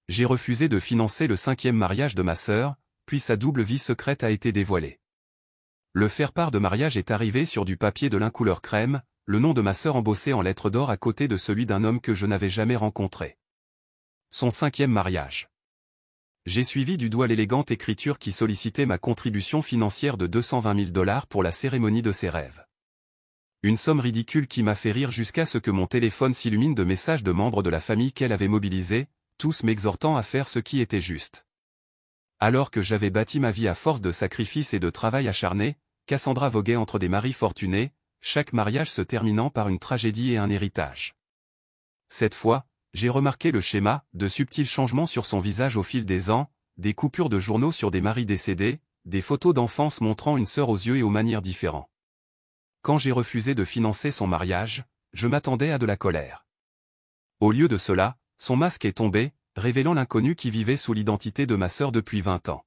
J'ai refusé de financer le 5e mariage de ma sœur, puis sa double vie secrète a été dévoilée. Le faire-part de mariage est arrivé sur du papier de lin couleur crème, le nom de ma sœur embossé en lettres d'or à côté de celui d'un homme que je n'avais jamais rencontré. Son 5e mariage. J'ai suivi du doigt l'élégante écriture qui sollicitait ma contribution financière de $220 000 pour la cérémonie de ses rêves. Une somme ridicule qui m'a fait rire jusqu'à ce que mon téléphone s'illumine de messages de membres de la famille qu'elle avait mobilisés, tous m'exhortant à faire ce qui était juste. Alors que j'avais bâti ma vie à force de sacrifices et de travail acharné, Cassandra voguait entre des maris fortunés, chaque mariage se terminant par une tragédie et un héritage. Cette fois, j'ai remarqué le schéma, de subtils changements sur son visage au fil des ans, des coupures de journaux sur des maris décédés, des photos d'enfance montrant une sœur aux yeux et aux manières différents. Quand j'ai refusé de financer son mariage, je m'attendais à de la colère. Au lieu de cela, son masque est tombé, révélant l'inconnu qui vivait sous l'identité de ma sœur depuis 20 ans.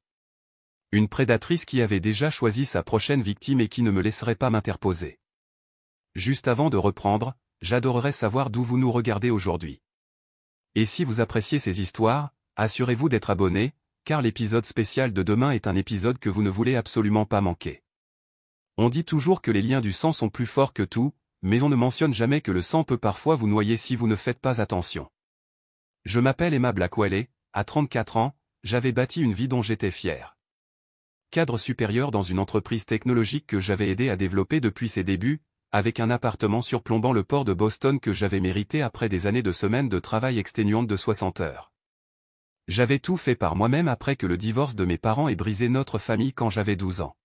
Une prédatrice qui avait déjà choisi sa prochaine victime et qui ne me laisserait pas m'interposer. Juste avant de reprendre, j'adorerais savoir d'où vous nous regardez aujourd'hui. Et si vous appréciez ces histoires, assurez-vous d'être abonné, car l'épisode spécial de demain est un épisode que vous ne voulez absolument pas manquer. On dit toujours que les liens du sang sont plus forts que tout, mais on ne mentionne jamais que le sang peut parfois vous noyer si vous ne faites pas attention. Je m'appelle Emma Blackwell, à 34 ans, j'avais bâti une vie dont j'étais fier. Cadre supérieur dans une entreprise technologique que j'avais aidé à développer depuis ses débuts, avec un appartement surplombant le port de Boston que j'avais mérité après des années de semaines de travail exténuantes de 60 heures. J'avais tout fait par moi-même après que le divorce de mes parents ait brisé notre famille quand j'avais 12 ans.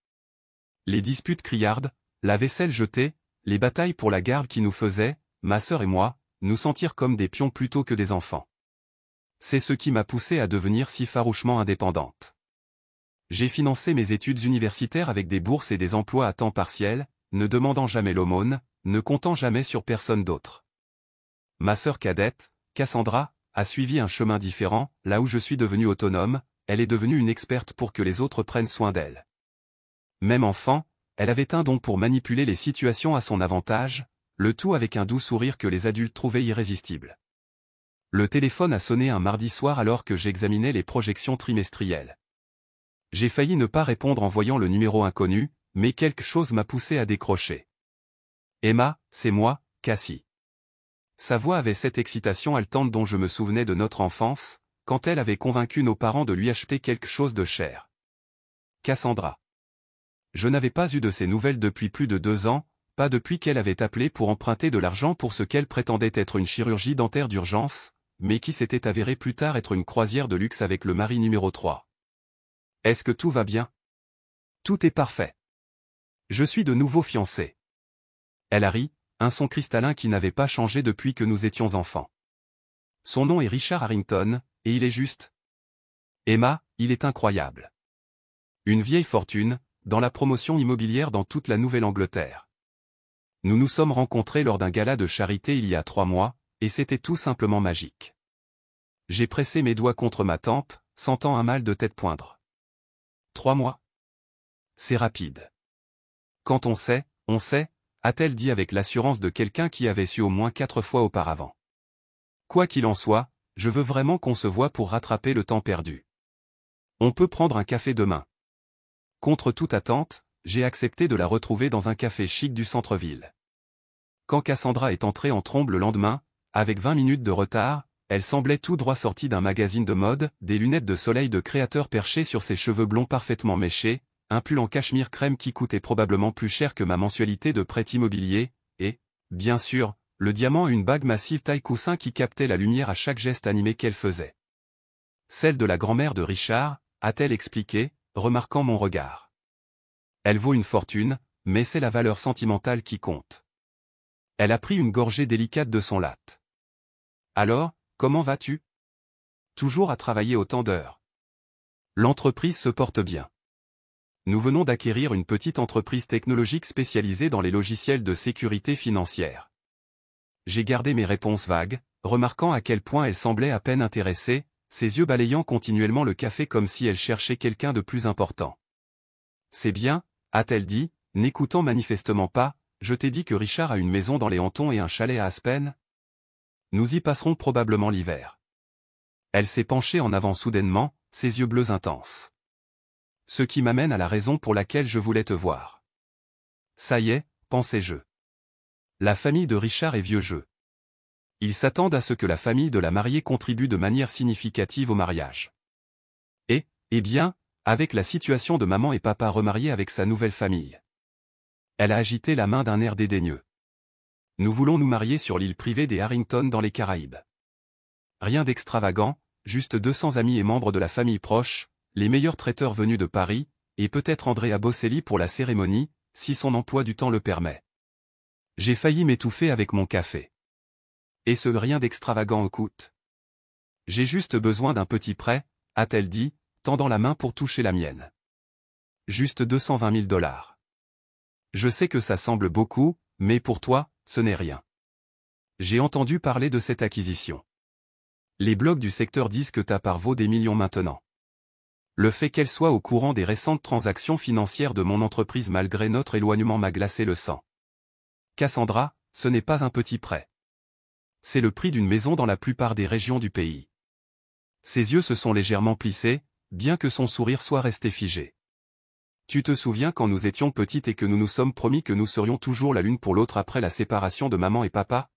Les disputes criardes, la vaisselle jetée, les batailles pour la garde qui nous faisaient, ma sœur et moi, nous sentir comme des pions plutôt que des enfants. C'est ce qui m'a poussé à devenir si farouchement indépendante. J'ai financé mes études universitaires avec des bourses et des emplois à temps partiel, ne demandant jamais l'aumône, ne comptant jamais sur personne d'autre. Ma sœur cadette, Cassandra, a suivi un chemin différent, là où je suis devenu autonome, elle est devenue une experte pour que les autres prennent soin d'elle. Même enfant, elle avait un don pour manipuler les situations à son avantage, le tout avec un doux sourire que les adultes trouvaient irrésistible. Le téléphone a sonné un mardi soir alors que j'examinais les projections trimestrielles. J'ai failli ne pas répondre en voyant le numéro inconnu, mais quelque chose m'a poussé à décrocher. Emma, c'est moi, Cassie. Sa voix avait cette excitation haletante dont je me souvenais de notre enfance, quand elle avait convaincu nos parents de lui acheter quelque chose de cher. Cassandra. Je n'avais pas eu de ses nouvelles depuis plus de 2 ans, pas depuis qu'elle avait appelé pour emprunter de l'argent pour ce qu'elle prétendait être une chirurgie dentaire d'urgence, mais qui s'était avéré plus tard être une croisière de luxe avec le mari numéro 3. Est-ce que tout va bien? Tout est parfait. Je suis de nouveau fiancé. Elle a ri, un son cristallin qui n'avait pas changé depuis que nous étions enfants. Son nom est Richard Harrington, et il est juste. Emma, il est incroyable. Une vieille fortune, dans la promotion immobilière dans toute la Nouvelle-Angleterre. Nous nous sommes rencontrés lors d'un gala de charité il y a 3 mois, et c'était tout simplement magique. J'ai pressé mes doigts contre ma tempe, sentant un mal de tête poindre. 3 mois? C'est rapide. Quand on sait, a-t-elle dit avec l'assurance de quelqu'un qui avait su au moins 4 fois auparavant. Quoi qu'il en soit, je veux vraiment qu'on se voie pour rattraper le temps perdu. On peut prendre un café demain. Contre toute attente, j'ai accepté de la retrouver dans un café chic du centre-ville. Quand Cassandra est entrée en trombe le lendemain, avec 20 minutes de retard, elle semblait tout droit sortie d'un magazine de mode, des lunettes de soleil de créateur perchées sur ses cheveux blonds parfaitement méchés, un pull en cachemire crème qui coûtait probablement plus cher que ma mensualité de prêt immobilier, et, bien sûr, le diamant et une bague massive taille coussin qui captait la lumière à chaque geste animé qu'elle faisait. Celle de la grand-mère de Richard, a-t-elle expliqué, remarquant mon regard. Elle vaut une fortune, mais c'est la valeur sentimentale qui compte. Elle a pris une gorgée délicate de son latte. Alors, comment vas-tu? Toujours à travailler autant d'heures. L'entreprise se porte bien. Nous venons d'acquérir une petite entreprise technologique spécialisée dans les logiciels de sécurité financière. J'ai gardé mes réponses vagues, remarquant à quel point elle semblait à peine intéressée, ses yeux balayant continuellement le café comme si elle cherchait quelqu'un de plus important. C'est bien, a-t-elle dit, n'écoutant manifestement pas, je t'ai dit que Richard a une maison dans les Hantons et un chalet à Aspen? Nous y passerons probablement l'hiver. Elle s'est penchée en avant soudainement, ses yeux bleus intenses. Ce qui m'amène à la raison pour laquelle je voulais te voir. Ça y est, pensais-je. La famille de Richard est vieux jeu. Ils s'attendent à ce que la famille de la mariée contribue de manière significative au mariage. Eh bien, avec la situation de maman et papa remariés avec sa nouvelle famille. Elle a agité la main d'un air dédaigneux. Nous voulons nous marier sur l'île privée des Harrington dans les Caraïbes. Rien d'extravagant, juste 200 amis et membres de la famille proche, les meilleurs traiteurs venus de Paris, et peut-être Andrea Bocelli pour la cérémonie, si son emploi du temps le permet. J'ai failli m'étouffer avec mon café. Et ce rien d'extravagant coûte. J'ai juste besoin d'un petit prêt, a-t-elle dit, tendant la main pour toucher la mienne. Juste 220 000 $. Je sais que ça semble beaucoup, mais pour toi, ce n'est rien. J'ai entendu parler de cette acquisition. Les blogs du secteur disent que ta part vaut des millions maintenant. Le fait qu'elle soit au courant des récentes transactions financières de mon entreprise malgré notre éloignement m'a glacé le sang. Cassandra, ce n'est pas un petit prêt. C'est le prix d'une maison dans la plupart des régions du pays. Ses yeux se sont légèrement plissés, bien que son sourire soit resté figé. Tu te souviens quand nous étions petites et que nous nous sommes promis que nous serions toujours la l'une pour l'autre après la séparation de maman et papa?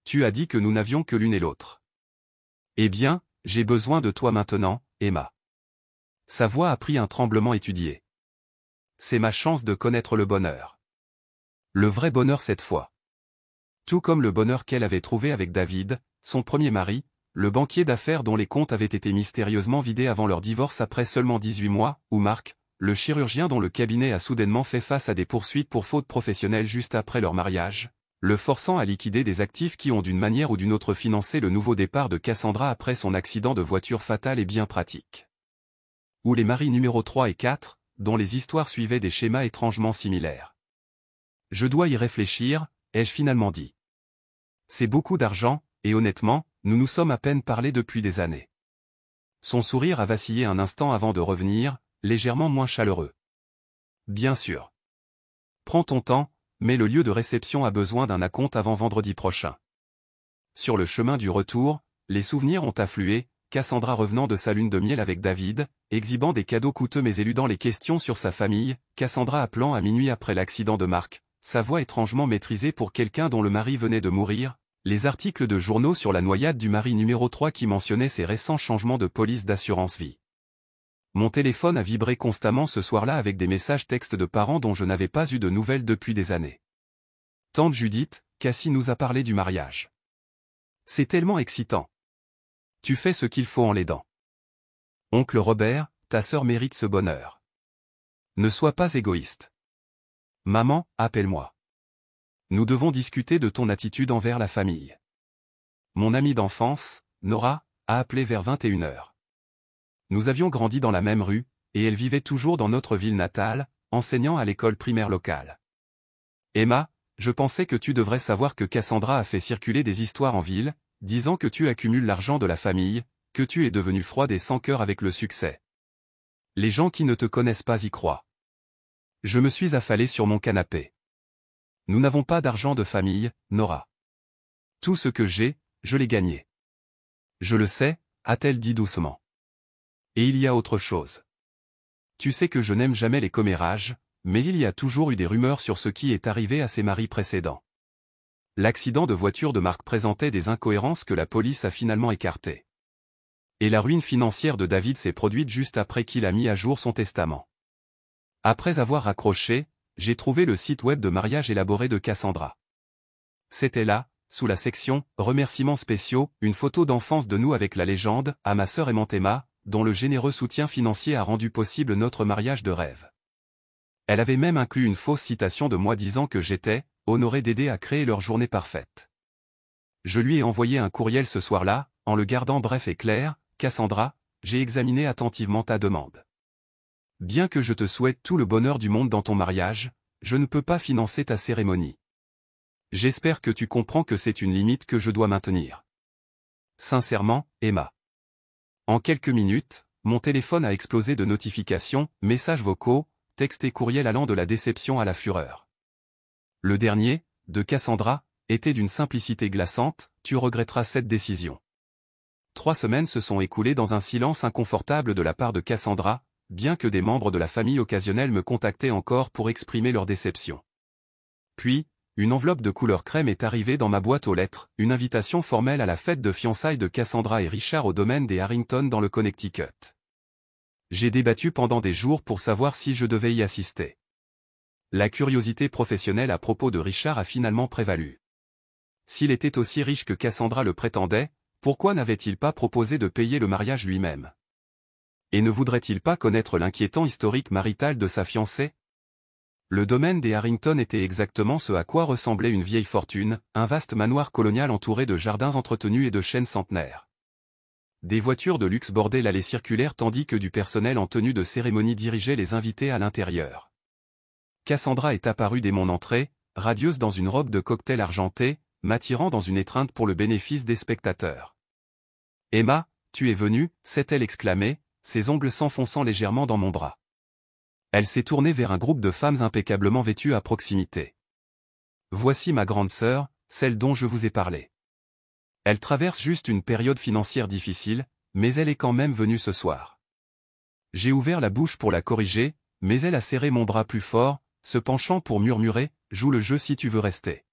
Tu as dit que nous n'avions que l'une et l'autre. Eh bien, j'ai besoin de toi maintenant, Emma. Sa voix a pris un tremblement étudié. C'est ma chance de connaître le bonheur. Le vrai bonheur cette fois. Tout comme le bonheur qu'elle avait trouvé avec David, son premier mari, le banquier d'affaires dont les comptes avaient été mystérieusement vidés avant leur divorce après seulement 18 mois, ou Marc, le chirurgien dont le cabinet a soudainement fait face à des poursuites pour faute professionnelle juste après leur mariage, le forçant à liquider des actifs qui ont d'une manière ou d'une autre financé le nouveau départ de Cassandra après son accident de voiture fatal et bien pratique. Ou les maris numéro 3 et 4, dont les histoires suivaient des schémas étrangement similaires. Je dois y réfléchir, ai-je finalement dit. C'est beaucoup d'argent, et honnêtement, nous nous sommes à peine parlé depuis des années. Son sourire a vacillé un instant avant de revenir, légèrement moins chaleureux. Bien sûr. Prends ton temps, mais le lieu de réception a besoin d'un acompte avant vendredi prochain. Sur le chemin du retour, les souvenirs ont afflué, Cassandra revenant de sa lune de miel avec David, exhibant des cadeaux coûteux mais éludant les questions sur sa famille, Cassandra appelant à minuit après l'accident de Marc, sa voix étrangement maîtrisée pour quelqu'un dont le mari venait de mourir, les articles de journaux sur la noyade du mari numéro 3 qui mentionnaient ses récents changements de police d'assurance vie. Mon téléphone a vibré constamment ce soir-là avec des messages textes de parents dont je n'avais pas eu de nouvelles depuis des années. Tante Judith, Cassie nous a parlé du mariage. C'est tellement excitant. Tu fais ce qu'il faut en l'aidant. Oncle Robert, ta sœur mérite ce bonheur. Ne sois pas égoïste. Maman, appelle-moi. Nous devons discuter de ton attitude envers la famille. Mon amie d'enfance, Nora, a appelé vers 21h. Nous avions grandi dans la même rue, et elle vivait toujours dans notre ville natale, enseignant à l'école primaire locale. Emma, je pensais que tu devrais savoir que Cassandra a fait circuler des histoires en ville, disant que tu accumules l'argent de la famille, que tu es devenue froide et sans cœur avec le succès. Les gens qui ne te connaissent pas y croient. Je me suis affalé sur mon canapé. Nous n'avons pas d'argent de famille, Nora. Tout ce que j'ai, je l'ai gagné. Je le sais, a-t-elle dit doucement. Et il y a autre chose. Tu sais que je n'aime jamais les commérages, mais il y a toujours eu des rumeurs sur ce qui est arrivé à ses maris précédents. L'accident de voiture de Marc présentait des incohérences que la police a finalement écartées. Et la ruine financière de David s'est produite juste après qu'il a mis à jour son testament. Après avoir raccroché, j'ai trouvé le site web de mariage élaboré de Cassandra. C'était là, sous la section « Remerciements spéciaux », une photo d'enfance de nous avec la légende « À ma sœur aimante Emma », dont le généreux soutien financier a rendu possible notre mariage de rêve. Elle avait même inclus une fausse citation de moi disant que j'étais « honoré d'aider à créer leur journée parfaite ». Je lui ai envoyé un courriel ce soir-là, en le gardant bref et clair, « Cassandra, j'ai examiné attentivement ta demande. Bien que je te souhaite tout le bonheur du monde dans ton mariage, je ne peux pas financer ta cérémonie. J'espère que tu comprends que c'est une limite que je dois maintenir. Sincèrement, Emma. » En quelques minutes, mon téléphone a explosé de notifications, messages vocaux, textes et courriels allant de la déception à la fureur. Le dernier, de Cassandra, était d'une simplicité glaçante, « Tu regretteras cette décision. 3 semaines se sont écoulées dans un silence inconfortable de la part de Cassandra, bien que des membres de la famille occasionnelle me contactaient encore pour exprimer leur déception. Puis, une enveloppe de couleur crème est arrivée dans ma boîte aux lettres, une invitation formelle à la fête de fiançailles de Cassandra et Richard au domaine des Harrington dans le Connecticut. J'ai débattu pendant des jours pour savoir si je devais y assister. La curiosité professionnelle à propos de Richard a finalement prévalu. S'il était aussi riche que Cassandra le prétendait, pourquoi n'avait-il pas proposé de payer le mariage lui-même? Et ne voudrait-il pas connaître l'inquiétant historique marital de sa fiancée? Le domaine des Harrington était exactement ce à quoi ressemblait une vieille fortune, un vaste manoir colonial entouré de jardins entretenus et de chênes centenaires. Des voitures de luxe bordaient l'allée circulaire tandis que du personnel en tenue de cérémonie dirigeait les invités à l'intérieur. Cassandra est apparue dès mon entrée, radieuse dans une robe de cocktail argentée, m'attirant dans une étreinte pour le bénéfice des spectateurs. « Emma, tu es venue » s'est-elle exclamée, ses ongles s'enfonçant légèrement dans mon bras. Elle s'est tournée vers un groupe de femmes impeccablement vêtues à proximité. « Voici ma grande sœur, celle dont je vous ai parlé. Elle traverse juste une période financière difficile, mais elle est quand même venue ce soir. » J'ai ouvert la bouche pour la corriger, mais elle a serré mon bras plus fort, se penchant pour murmurer « Joue le jeu si tu veux rester. »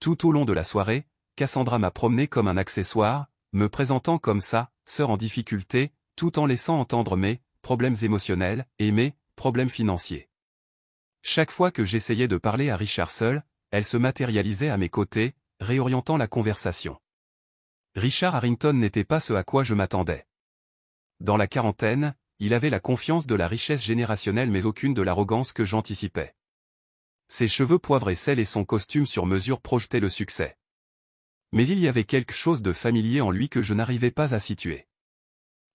Tout au long de la soirée, Cassandra m'a promené comme un accessoire, me présentant comme sa sœur en difficulté, tout en laissant entendre mes problèmes émotionnels et mes problèmes financiers. Chaque fois que j'essayais de parler à Richard seul, elle se matérialisait à mes côtés, réorientant la conversation. Richard Harrington n'était pas ce à quoi je m'attendais. Dans la quarantaine, il avait la confiance de la richesse générationnelle mais aucune de l'arrogance que j'anticipais. Ses cheveux poivre et sel et son costume sur mesure projetaient le succès. Mais il y avait quelque chose de familier en lui que je n'arrivais pas à situer.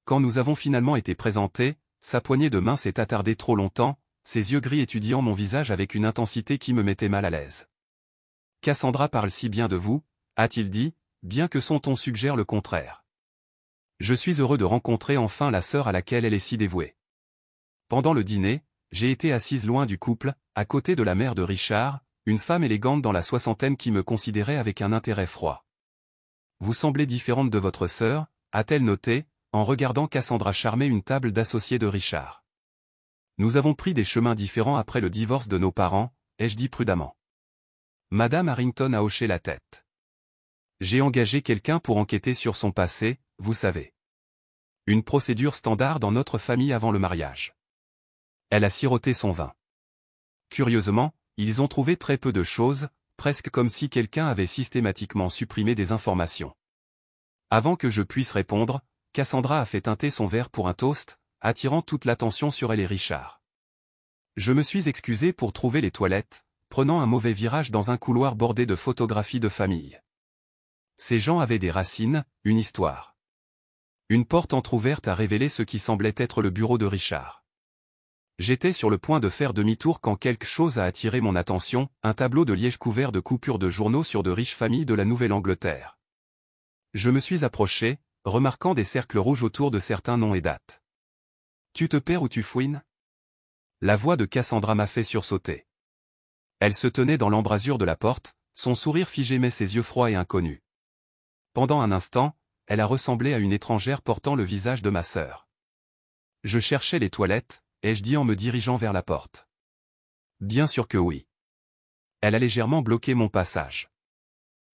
Quand nous avons finalement été présentés, sa poignée de main s'est attardée trop longtemps, ses yeux gris étudiant mon visage avec une intensité qui me mettait mal à l'aise. « Cassandra parle si bien de vous » a-t-il dit, bien que son ton suggère le contraire. « Je suis heureux de rencontrer enfin la sœur à laquelle elle est si dévouée. » Pendant le dîner, j'ai été assise loin du couple, à côté de la mère de Richard, une femme élégante dans la soixantaine qui me considérait avec un intérêt froid. « Vous semblez différente de votre sœur » a-t-elle noté, en regardant Cassandra charmer une table d'associés de Richard. « Nous avons pris des chemins différents après le divorce de nos parents, ai-je dit prudemment. Madame Harrington a hoché la tête. J'ai engagé quelqu'un pour enquêter sur son passé, vous savez. Une procédure standard dans notre famille avant le mariage. Elle a siroté son vin. Curieusement, ils ont trouvé très peu de choses, presque comme si quelqu'un avait systématiquement supprimé des informations. Avant que je puisse répondre, Cassandra a fait teinter son verre pour un toast, attirant toute l'attention sur elle et Richard. Je me suis excusé pour trouver les toilettes, prenant un mauvais virage dans un couloir bordé de photographies de famille. Ces gens avaient des racines, une histoire. Une porte entr'ouverte a révélé ce qui semblait être le bureau de Richard. J'étais sur le point de faire demi-tour quand quelque chose a attiré mon attention, un tableau de liège couvert de coupures de journaux sur de riches familles de la Nouvelle-Angleterre. Je me suis approché, remarquant des cercles rouges autour de certains noms et dates. « Tu te perds ou tu fouines ?» La voix de Cassandra m'a fait sursauter. Elle se tenait dans l'embrasure de la porte, son sourire figé mais ses yeux froids et inconnus. Pendant un instant, elle a ressemblé à une étrangère portant le visage de ma sœur. Je cherchais les toilettes, ai-je dit en me dirigeant vers la porte. Bien sûr que oui. Elle a légèrement bloqué mon passage.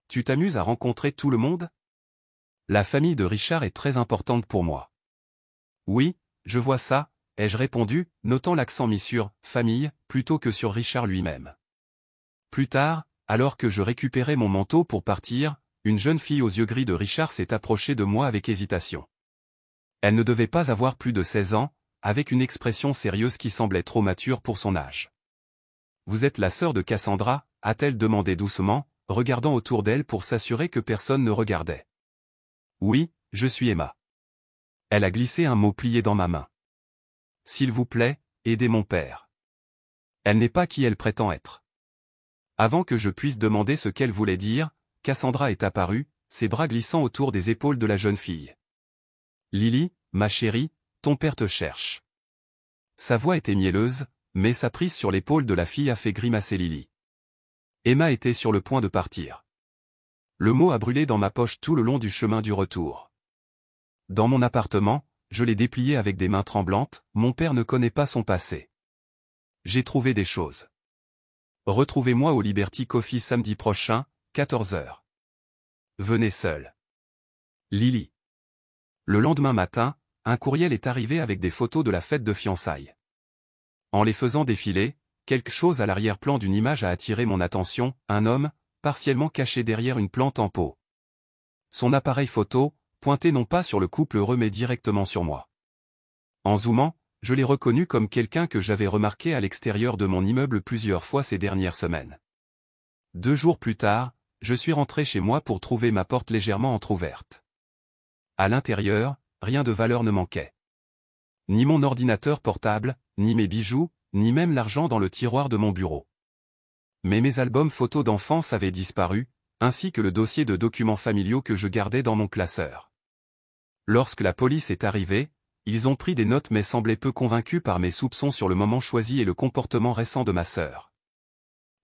Tu t'amuses à rencontrer tout le monde ? La famille de Richard est très importante pour moi. Oui, je vois ça, ai-je répondu, notant l'accent mis sur « famille » plutôt que sur Richard lui-même. Plus tard, alors que je récupérais mon manteau pour partir, une jeune fille aux yeux gris de Richard s'est approchée de moi avec hésitation. Elle ne devait pas avoir plus de 16 ans, avec une expression sérieuse qui semblait trop mature pour son âge. « Vous êtes la sœur de Cassandra » a-t-elle demandé doucement, regardant autour d'elle pour s'assurer que personne ne regardait. « Oui, je suis Emma. » Elle a glissé un mot plié dans ma main. « S'il vous plaît, aidez mon père. » Elle n'est pas qui elle prétend être. Avant que je puisse demander ce qu'elle voulait dire, Cassandra est apparue, ses bras glissant autour des épaules de la jeune fille. « Lily, ma chérie, ton père te cherche. » Sa voix était mielleuse, mais sa prise sur l'épaule de la fille a fait grimacer Lily. Emma était sur le point de partir. Le mot a brûlé dans ma poche tout le long du chemin du retour. Dans mon appartement, je l'ai déplié avec des mains tremblantes, mon père ne connaît pas son passé. J'ai trouvé des choses. Retrouvez-moi au Liberty Coffee samedi prochain, 14 heures. Venez seul. Lily. Le lendemain matin, un courriel est arrivé avec des photos de la fête de fiançailles. En les faisant défiler, quelque chose à l'arrière-plan d'une image a attiré mon attention, un homme, partiellement caché derrière une plante en pot. Son appareil photo, pointé non pas sur le couple heureux mais directement sur moi. En zoomant, je l'ai reconnu comme quelqu'un que j'avais remarqué à l'extérieur de mon immeuble plusieurs fois ces dernières semaines. 2 jours plus tard, je suis rentré chez moi pour trouver ma porte légèrement entr'ouverte. À l'intérieur, rien de valeur ne manquait. Ni mon ordinateur portable, ni mes bijoux, ni même l'argent dans le tiroir de mon bureau. Mais mes albums photos d'enfance avaient disparu, ainsi que le dossier de documents familiaux que je gardais dans mon classeur. Lorsque la police est arrivée, ils ont pris des notes mais semblaient peu convaincus par mes soupçons sur le moment choisi et le comportement récent de ma sœur.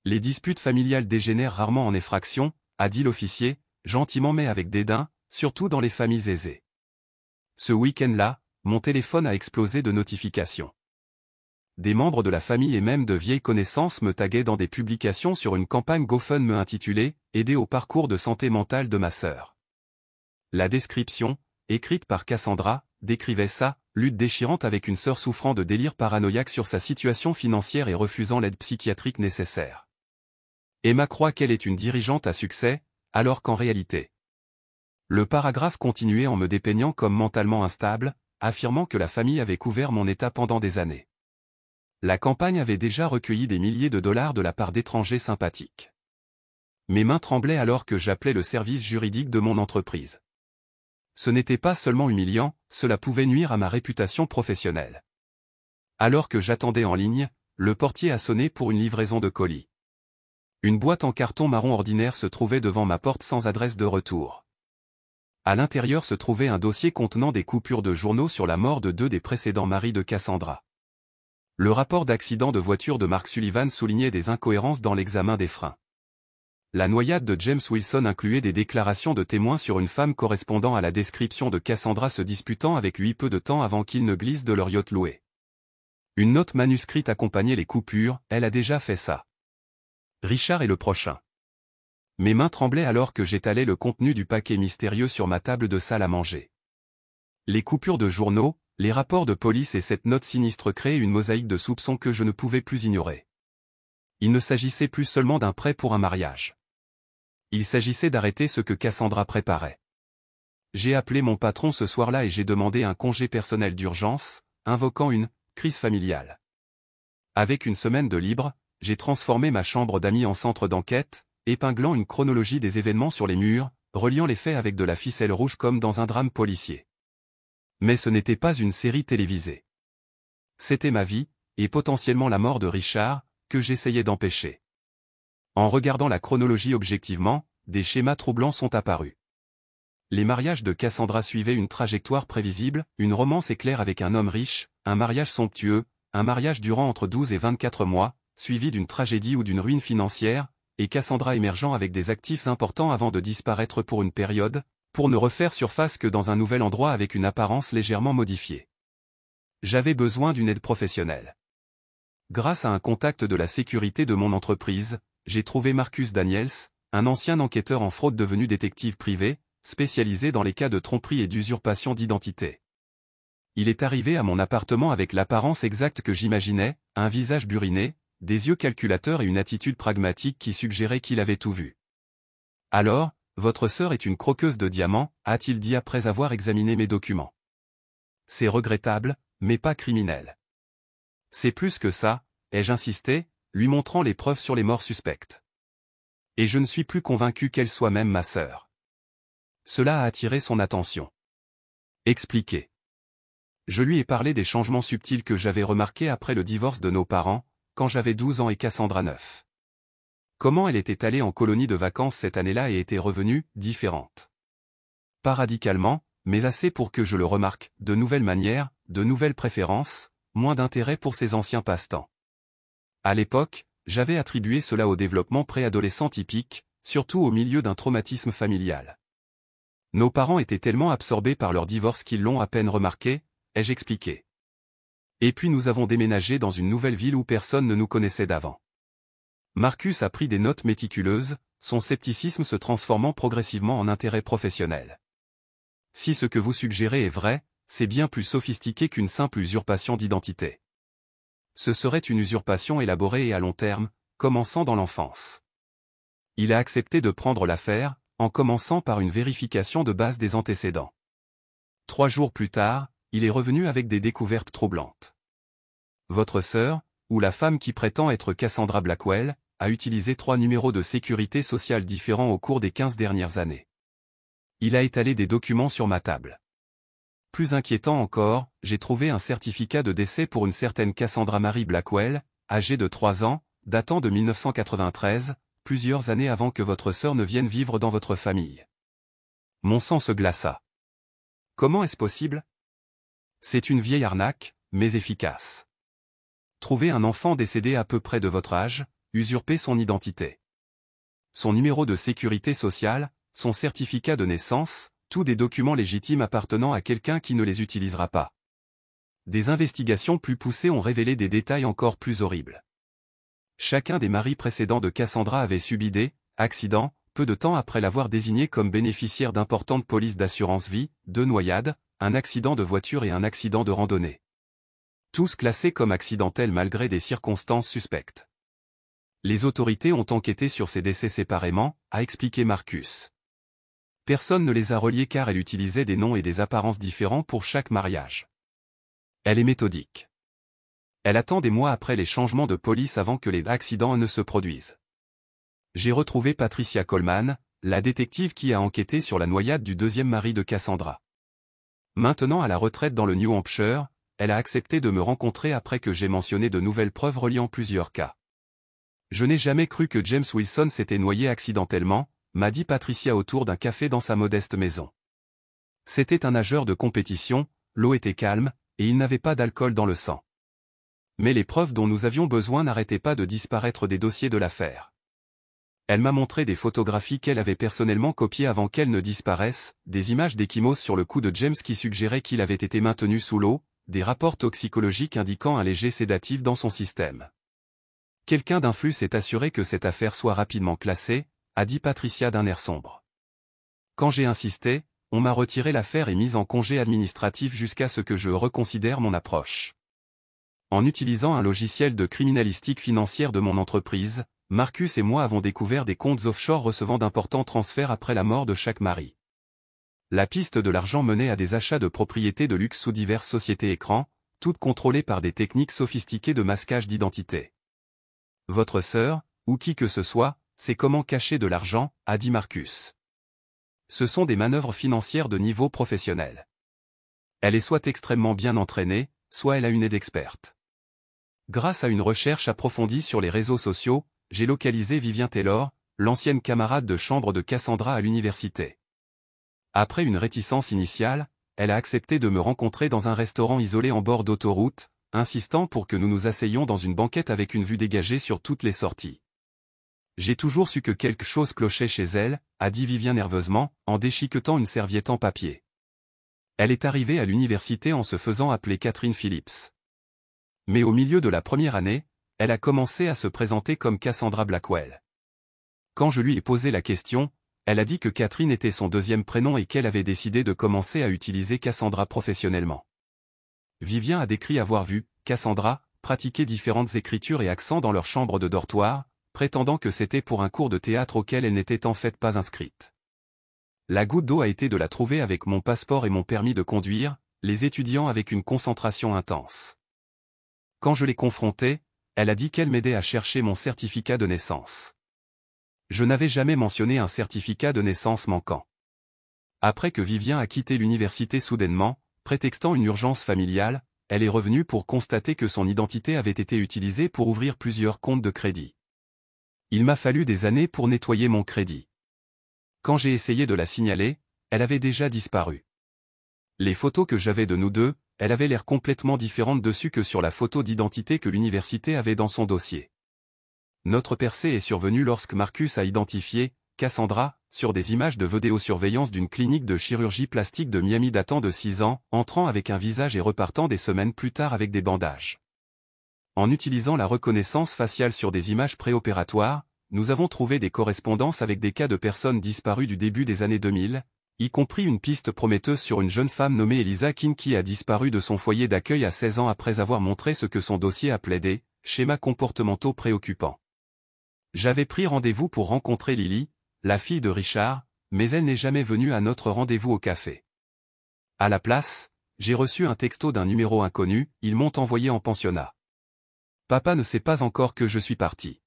Les disputes familiales dégénèrent rarement en effraction, a dit l'officier, gentiment mais avec dédain, surtout dans les familles aisées. Ce week-end-là, mon téléphone a explosé de notifications. Des membres de la famille et même de vieilles connaissances me taguaient dans des publications sur une campagne GoFundMe intitulée « Aider au parcours de santé mentale de ma sœur ». La description, écrite par Cassandra, décrivait ça, lutte déchirante avec une sœur souffrant de délire paranoïaque sur sa situation financière et refusant l'aide psychiatrique nécessaire. Emma croit qu'elle est une dirigeante à succès, alors qu'en réalité. Le paragraphe continuait en me dépeignant comme mentalement instable, affirmant que la famille avait couvert mon état pendant des années. La campagne avait déjà recueilli des milliers de dollars de la part d'étrangers sympathiques. Mes mains tremblaient alors que j'appelais le service juridique de mon entreprise. Ce n'était pas seulement humiliant, cela pouvait nuire à ma réputation professionnelle. Alors que j'attendais en ligne, le portier a sonné pour une livraison de colis. Une boîte en carton marron ordinaire se trouvait devant ma porte sans adresse de retour. À l'intérieur se trouvait un dossier contenant des coupures de journaux sur la mort de 2 des précédents maris de Cassandra. Le rapport d'accident de voiture de Mark Sullivan soulignait des incohérences dans l'examen des freins. La noyade de James Wilson incluait des déclarations de témoins sur une femme correspondant à la description de Cassandra se disputant avec lui peu de temps avant qu'il ne glisse de leur yacht loué. Une note manuscrite accompagnait les coupures, elle a déjà fait ça. Richard est le prochain. Mes mains tremblaient alors que j'étalais le contenu du paquet mystérieux sur ma table de salle à manger. Les coupures de journaux, les rapports de police et cette note sinistre créaient une mosaïque de soupçons que je ne pouvais plus ignorer. Il ne s'agissait plus seulement d'un prêt pour un mariage. Il s'agissait d'arrêter ce que Cassandra préparait. J'ai appelé mon patron ce soir-là et j'ai demandé un congé personnel d'urgence, invoquant une crise familiale. Avec une semaine de libre, j'ai transformé ma chambre d'amis en centre d'enquête, épinglant une chronologie des événements sur les murs, reliant les faits avec de la ficelle rouge comme dans un drame policier. Mais ce n'était pas une série télévisée. C'était ma vie, et potentiellement la mort de Richard, que j'essayais d'empêcher. En regardant la chronologie objectivement, des schémas troublants sont apparus. Les mariages de Cassandra suivaient une trajectoire prévisible, une romance éclair avec un homme riche, un mariage somptueux, un mariage durant entre 12 et 24 mois, suivi d'une tragédie ou d'une ruine financière, et Cassandra émergeant avec des actifs importants avant de disparaître pour une période, pour ne refaire surface que dans un nouvel endroit avec une apparence légèrement modifiée. J'avais besoin d'une aide professionnelle. Grâce à un contact de la sécurité de mon entreprise, j'ai trouvé Marcus Daniels, un ancien enquêteur en fraude devenu détective privé, spécialisé dans les cas de tromperie et d'usurpation d'identité. Il est arrivé à mon appartement avec l'apparence exacte que j'imaginais, un visage buriné, des yeux calculateurs et une attitude pragmatique qui suggérait qu'il avait tout vu. Alors, votre sœur est une croqueuse de diamants, a-t-il dit après avoir examiné mes documents. C'est regrettable, mais pas criminel. C'est plus que ça, ai-je insisté, lui montrant les preuves sur les morts suspectes. Et je ne suis plus convaincu qu'elle soit même ma sœur. Cela a attiré son attention. Expliquez. Je lui ai parlé des changements subtils que j'avais remarqués après le divorce de nos parents, quand j'avais 12 ans et Cassandra 9. Comment elle était allée en colonie de vacances cette année-là et était revenue, différente. Pas radicalement, mais assez pour que je le remarque, de nouvelles manières, de nouvelles préférences, moins d'intérêt pour ses anciens passe-temps. À l'époque, j'avais attribué cela au développement préadolescent typique, surtout au milieu d'un traumatisme familial. Nos parents étaient tellement absorbés par leur divorce qu'ils l'ont à peine remarqué, ai-je expliqué. Et puis nous avons déménagé dans une nouvelle ville où personne ne nous connaissait d'avant. Marcus a pris des notes méticuleuses, son scepticisme se transformant progressivement en intérêt professionnel. Si ce que vous suggérez est vrai, c'est bien plus sophistiqué qu'une simple usurpation d'identité. Ce serait une usurpation élaborée et à long terme, commençant dans l'enfance. Il a accepté de prendre l'affaire, en commençant par une vérification de base des antécédents. 3 jours plus tard, il est revenu avec des découvertes troublantes. Votre sœur, ou la femme qui prétend être Cassandra Blackwell, a utilisé 3 numéros de sécurité sociale différents au cours des 15 dernières années. Il a étalé des documents sur ma table. Plus inquiétant encore, j'ai trouvé un certificat de décès pour une certaine Cassandra Mary Blackwell, âgée de 3 ans, datant de 1993, plusieurs années avant que votre sœur ne vienne vivre dans votre famille. Mon sang se glaça. Comment est-ce possible? C'est une vieille arnaque, mais efficace. Trouvez un enfant décédé à peu près de votre âge, usurpez son identité. Son numéro de sécurité sociale, son certificat de naissance, tous des documents légitimes appartenant à quelqu'un qui ne les utilisera pas. Des investigations plus poussées ont révélé des détails encore plus horribles. Chacun des maris précédents de Cassandra avait subi des accidents, peu de temps après l'avoir désignée comme bénéficiaire d'importantes polices d'assurance vie, 2 noyades, un accident de voiture et un accident de randonnée. Tous classés comme accidentels malgré des circonstances suspectes. Les autorités ont enquêté sur ces décès séparément, a expliqué Marcus. Personne ne les a reliés car elle utilisait des noms et des apparences différents pour chaque mariage. Elle est méthodique. Elle attend des mois après les changements de police avant que les accidents ne se produisent. J'ai retrouvé Patricia Coleman, la détective qui a enquêté sur la noyade du 2e mari de Cassandra. Maintenant à la retraite dans le New Hampshire, elle a accepté de me rencontrer après que j'ai mentionné de nouvelles preuves reliant plusieurs cas. Je n'ai jamais cru que James Wilson s'était noyé accidentellement, m'a dit Patricia autour d'un café dans sa modeste maison. C'était un nageur de compétition, l'eau était calme, et il n'avait pas d'alcool dans le sang. Mais les preuves dont nous avions besoin n'arrêtaient pas de disparaître des dossiers de l'affaire. Elle m'a montré des photographies qu'elle avait personnellement copiées avant qu'elles ne disparaissent, des images d'échymose sur le cou de James qui suggéraient qu'il avait été maintenu sous l'eau, des rapports toxicologiques indiquant un léger sédatif dans son système. Quelqu'un d'influx s'est assuré que cette affaire soit rapidement classée, a dit Patricia d'un air sombre. Quand j'ai insisté, on m'a retiré l'affaire et mise en congé administratif jusqu'à ce que je reconsidère mon approche. En utilisant un logiciel de criminalistique financière de mon entreprise, Marcus et moi avons découvert des comptes offshore recevant d'importants transferts après la mort de chaque mari. La piste de l'argent menait à des achats de propriétés de luxe sous diverses sociétés écrans, toutes contrôlées par des techniques sophistiquées de masquage d'identité. Votre sœur, ou qui que ce soit, sait comment cacher de l'argent, a dit Marcus. Ce sont des manœuvres financières de niveau professionnel. Elle est soit extrêmement bien entraînée, soit elle a une aide experte. Grâce à une recherche approfondie sur les réseaux sociaux, j'ai localisé Vivian Taylor, l'ancienne camarade de chambre de Cassandra à l'université. Après une réticence initiale, elle a accepté de me rencontrer dans un restaurant isolé en bord d'autoroute, insistant pour que nous nous asseyions dans une banquette avec une vue dégagée sur toutes les sorties. J'ai toujours su que quelque chose clochait chez elle, a dit Vivian nerveusement, en déchiquetant une serviette en papier. Elle est arrivée à l'université en se faisant appeler Catherine Phillips. Mais au milieu de la première année, elle a commencé à se présenter comme Cassandra Blackwell. Quand je lui ai posé la question, elle a dit que Catherine était son 2e prénom et qu'elle avait décidé de commencer à utiliser Cassandra professionnellement. Vivian a décrit avoir vu Cassandra pratiquer différentes écritures et accents dans leur chambre de dortoir, prétendant que c'était pour un cours de théâtre auquel elle n'était en fait pas inscrite. La goutte d'eau a été de la trouver avec mon passeport et mon permis de conduire, les étudiants avec une concentration intense. Quand je l'ai confrontée, elle a dit qu'elle m'aidait à chercher mon certificat de naissance. Je n'avais jamais mentionné un certificat de naissance manquant. Après que Vivian a quitté l'université soudainement, prétextant une urgence familiale, elle est revenue pour constater que son identité avait été utilisée pour ouvrir plusieurs comptes de crédit. Il m'a fallu des années pour nettoyer mon crédit. Quand j'ai essayé de la signaler, elle avait déjà disparu. Les photos que j'avais de nous deux, elle avait l'air complètement différente dessus que sur la photo d'identité que l'université avait dans son dossier. Notre percée est survenue lorsque Marcus a identifié Cassandra sur des images de vidéosurveillance d'une clinique de chirurgie plastique de Miami datant de 6 ans, entrant avec un visage et repartant des semaines plus tard avec des bandages. En utilisant la reconnaissance faciale sur des images préopératoires, nous avons trouvé des correspondances avec des cas de personnes disparues du début des années 2000, y compris une piste prometteuse sur une jeune femme nommée Elisa King qui a disparu de son foyer d'accueil à 16 ans après avoir montré ce que son dossier appelait des schémas comportementaux préoccupants. J'avais pris rendez-vous pour rencontrer Lily, la fille de Richard, mais elle n'est jamais venue à notre rendez-vous au café. À la place, j'ai reçu un texto d'un numéro inconnu, ils m'ont envoyé en pensionnat. Papa ne sait pas encore que je suis parti.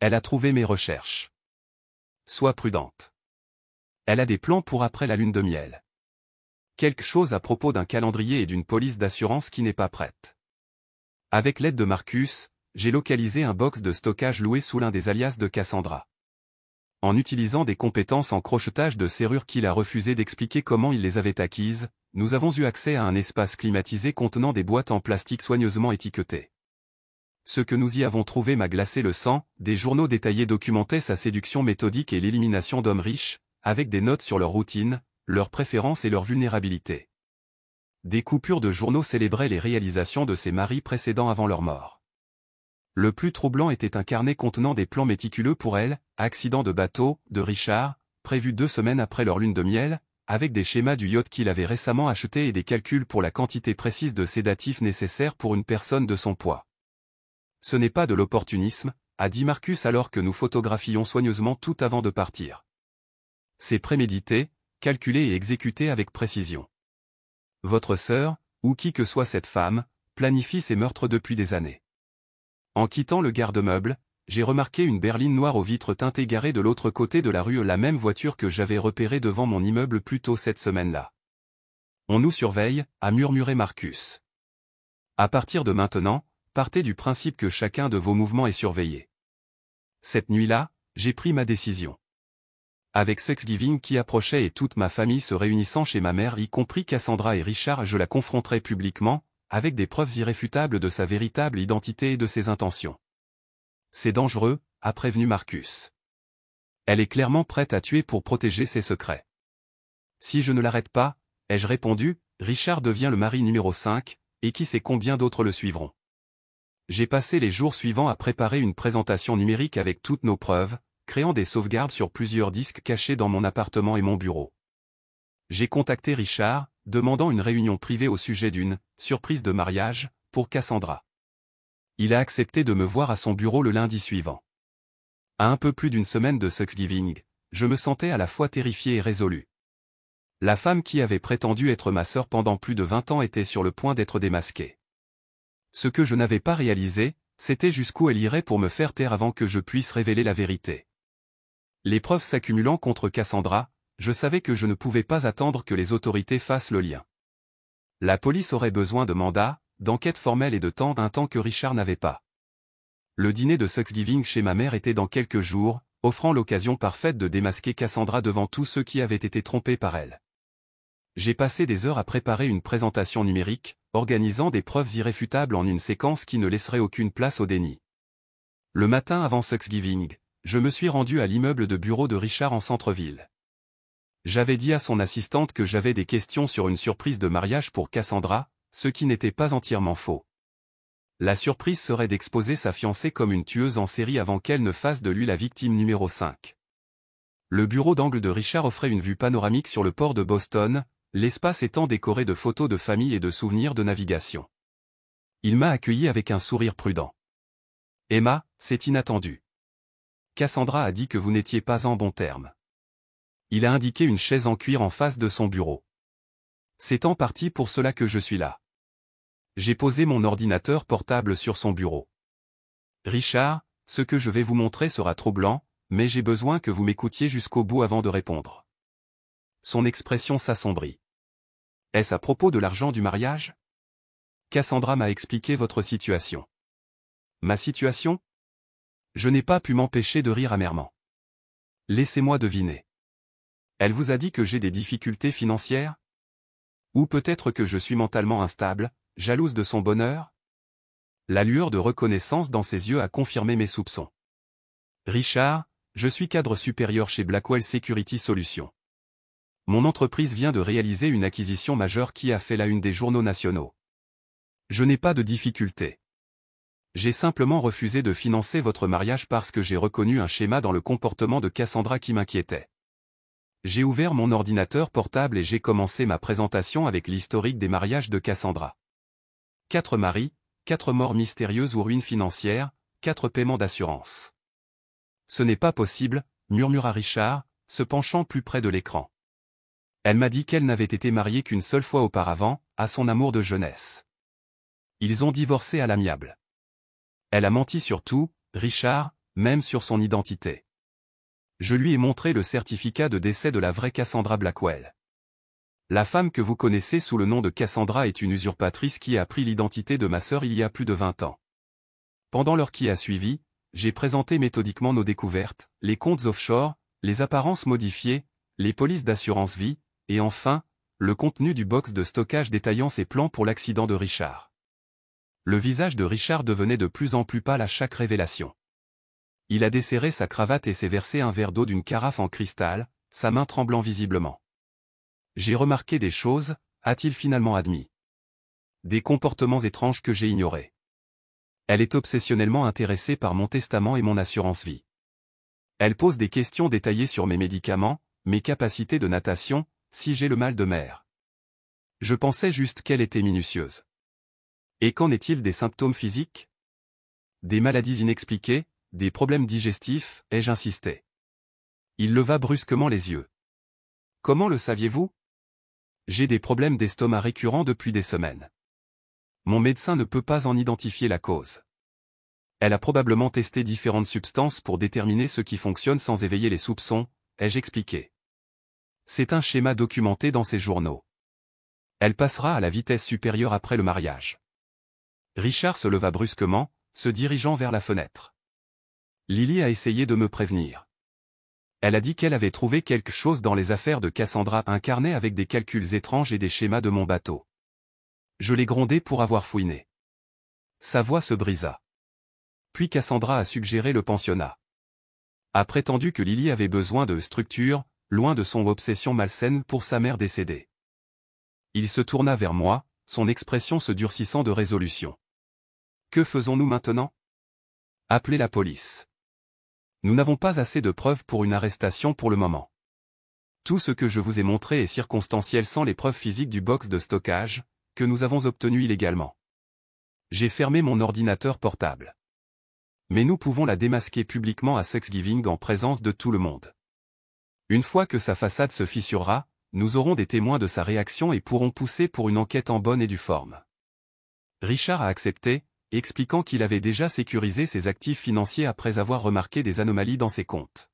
Elle a trouvé mes recherches. Sois prudente. Elle a des plans pour après la lune de miel. Quelque chose à propos d'un calendrier et d'une police d'assurance qui n'est pas prête. Avec l'aide de Marcus, j'ai localisé un box de stockage loué sous l'un des alias de Cassandra. En utilisant des compétences en crochetage de serrure qu'il a refusé d'expliquer comment il les avait acquises, nous avons eu accès à un espace climatisé contenant des boîtes en plastique soigneusement étiquetées. Ce que nous y avons trouvé m'a glacé le sang, des journaux détaillés documentaient sa séduction méthodique et l'élimination d'hommes riches, avec des notes sur leur routine, leurs préférences et leur vulnérabilité. Des coupures de journaux célébraient les réalisations de ses maris précédents avant leur mort. Le plus troublant était un carnet contenant des plans méticuleux pour elle, accident de bateau, de Richard, prévu 2 semaines après leur lune de miel, avec des schémas du yacht qu'il avait récemment acheté et des calculs pour la quantité précise de sédatifs nécessaires pour une personne de son poids. Ce n'est pas de l'opportunisme, a dit Marcus alors que nous photographions soigneusement tout avant de partir. C'est prémédité, calculé et exécuté avec précision. Votre sœur, ou qui que soit cette femme, planifie ses meurtres depuis des années. En quittant le garde-meuble, j'ai remarqué une berline noire aux vitres teintées garée de l'autre côté de la rue, la même voiture que j'avais repérée devant mon immeuble plus tôt cette semaine-là. On nous surveille, a murmuré Marcus. À partir de maintenant, partez du principe que chacun de vos mouvements est surveillé. Cette nuit-là, j'ai pris ma décision. Avec Thanksgiving qui approchait et toute ma famille se réunissant chez ma mère, y compris Cassandra et Richard, je la confronterai publiquement, avec des preuves irréfutables de sa véritable identité et de ses intentions. C'est dangereux, a prévenu Marcus. Elle est clairement prête à tuer pour protéger ses secrets. Si je ne l'arrête pas, ai-je répondu, Richard devient le mari numéro 5, et qui sait combien d'autres le suivront. J'ai passé les jours suivants à préparer une présentation numérique avec toutes nos preuves, créant des sauvegardes sur plusieurs disques cachés dans mon appartement et mon bureau. J'ai contacté Richard, demandant une réunion privée au sujet d'une surprise de mariage pour Cassandra. Il a accepté de me voir à son bureau le lundi suivant. À un peu plus d'une semaine de Thanksgiving, je me sentais à la fois terrifié et résolu. La femme qui avait prétendu être ma sœur pendant plus de 20 ans était sur le point d'être démasquée. Ce que je n'avais pas réalisé, c'était jusqu'où elle irait pour me faire taire avant que je puisse révéler la vérité. Les preuves s'accumulant contre Cassandra, je savais que je ne pouvais pas attendre que les autorités fassent le lien. La police aurait besoin de mandats, d'enquêtes formelles et de temps, un temps que Richard n'avait pas. Le dîner de Thanksgiving chez ma mère était dans quelques jours, offrant l'occasion parfaite de démasquer Cassandra devant tous ceux qui avaient été trompés par elle. J'ai passé des heures à préparer une présentation numérique, organisant des preuves irréfutables en une séquence qui ne laisserait aucune place au déni. Le matin avant Thanksgiving, je me suis rendu à l'immeuble de bureau de Richard en centre-ville. J'avais dit à son assistante que j'avais des questions sur une surprise de mariage pour Cassandra, ce qui n'était pas entièrement faux. La surprise serait d'exposer sa fiancée comme une tueuse en série avant qu'elle ne fasse de lui la victime numéro 5. Le bureau d'angle de Richard offrait une vue panoramique sur le port de Boston, l'espace étant décoré de photos de famille et de souvenirs de navigation. Il m'a accueilli avec un sourire prudent. « Emma, c'est inattendu. Cassandra a dit que vous n'étiez pas en bons termes. » Il a indiqué une chaise en cuir en face de son bureau. « C'est en partie pour cela que je suis là. » J'ai posé mon ordinateur portable sur son bureau. « Richard, ce que je vais vous montrer sera troublant, mais j'ai besoin que vous m'écoutiez jusqu'au bout avant de répondre. » Son expression s'assombrit. « Est-ce à propos de l'argent du mariage ? Cassandra m'a expliqué votre situation. » Ma situation ? Je n'ai pas pu m'empêcher de rire amèrement. « Laissez-moi deviner. Elle vous a dit que j'ai des difficultés financières ? Ou peut-être que je suis mentalement instable, jalouse de son bonheur ? » La lueur de reconnaissance dans ses yeux a confirmé mes soupçons. « Richard, Je suis cadre supérieur chez Blackwell Security Solutions. Mon entreprise vient de réaliser une acquisition majeure qui a fait la une des journaux nationaux. Je n'ai pas de difficulté. J'ai simplement refusé de financer votre mariage parce que j'ai reconnu un schéma dans le comportement de Cassandra qui m'inquiétait. J'ai ouvert mon ordinateur portable et j'ai commencé ma présentation avec l'historique des mariages de Cassandra. 4 maris, 4 morts mystérieuses ou ruines financières, 4 paiements d'assurance. Ce n'est pas possible, murmura Richard, se penchant plus près de l'écran. Elle m'a dit qu'elle n'avait été mariée qu'une seule fois auparavant, à son amour de jeunesse. Ils ont divorcé à l'amiable. Elle a menti sur tout, Richard, même sur son identité. Je lui ai montré le certificat de décès de la vraie Cassandra Blackwell. La femme que vous connaissez sous le nom de Cassandra est une usurpatrice qui a pris l'identité de ma sœur il y a plus de 20 ans. Pendant l'heure qui a suivi, j'ai présenté méthodiquement nos découvertes, les comptes offshore, les apparences modifiées, les polices d'assurance vie, et enfin, le contenu du box de stockage détaillant ses plans pour l'accident de Richard. Le visage de Richard devenait de plus en plus pâle à chaque révélation. Il a desserré sa cravate et s'est versé un verre d'eau d'une carafe en cristal, sa main tremblant visiblement. J'ai remarqué des choses, a-t-il finalement admis. Des comportements étranges que j'ai ignorés. Elle est obsessionnellement intéressée par mon testament et mon assurance vie. Elle pose des questions détaillées sur mes médicaments, mes capacités de natation, si j'ai le mal de mer. Je pensais juste qu'elle était minutieuse. Et qu'en est-il des symptômes physiques? Des maladies inexpliquées, des problèmes digestifs, ai-je insisté. Il leva brusquement les yeux. Comment le saviez-vous? J'ai des problèmes d'estomac récurrents depuis des semaines. Mon médecin ne peut pas en identifier la cause. Elle a probablement testé différentes substances pour déterminer ce qui fonctionne sans éveiller les soupçons, ai-je expliqué. C'est un schéma documenté dans ses journaux. Elle passera à la vitesse supérieure après le mariage. Richard se leva brusquement, se dirigeant vers la fenêtre. Lily a essayé de me prévenir. Elle a dit qu'elle avait trouvé quelque chose dans les affaires de Cassandra incarnées avec des calculs étranges et des schémas de mon bateau. Je l'ai grondé pour avoir fouiné. Sa voix se brisa. Puis Cassandra a suggéré le pensionnat. A prétendu que Lily avait besoin de structure, loin de son obsession malsaine pour sa mère décédée. Il se tourna vers moi, son expression se durcissant de résolution. Que faisons-nous maintenant? Appelez la police. Nous n'avons pas assez de preuves pour une arrestation pour le moment. Tout ce que je vous ai montré est circonstanciel sans les preuves physiques du box de stockage, que nous avons obtenu illégalement. J'ai fermé mon ordinateur portable. Mais nous pouvons la démasquer publiquement à Thanksgiving en présence de tout le monde. Une fois que sa façade se fissurera, nous aurons des témoins de sa réaction et pourrons pousser pour une enquête en bonne et due forme. Richard a accepté, expliquant qu'il avait déjà sécurisé ses actifs financiers après avoir remarqué des anomalies dans ses comptes.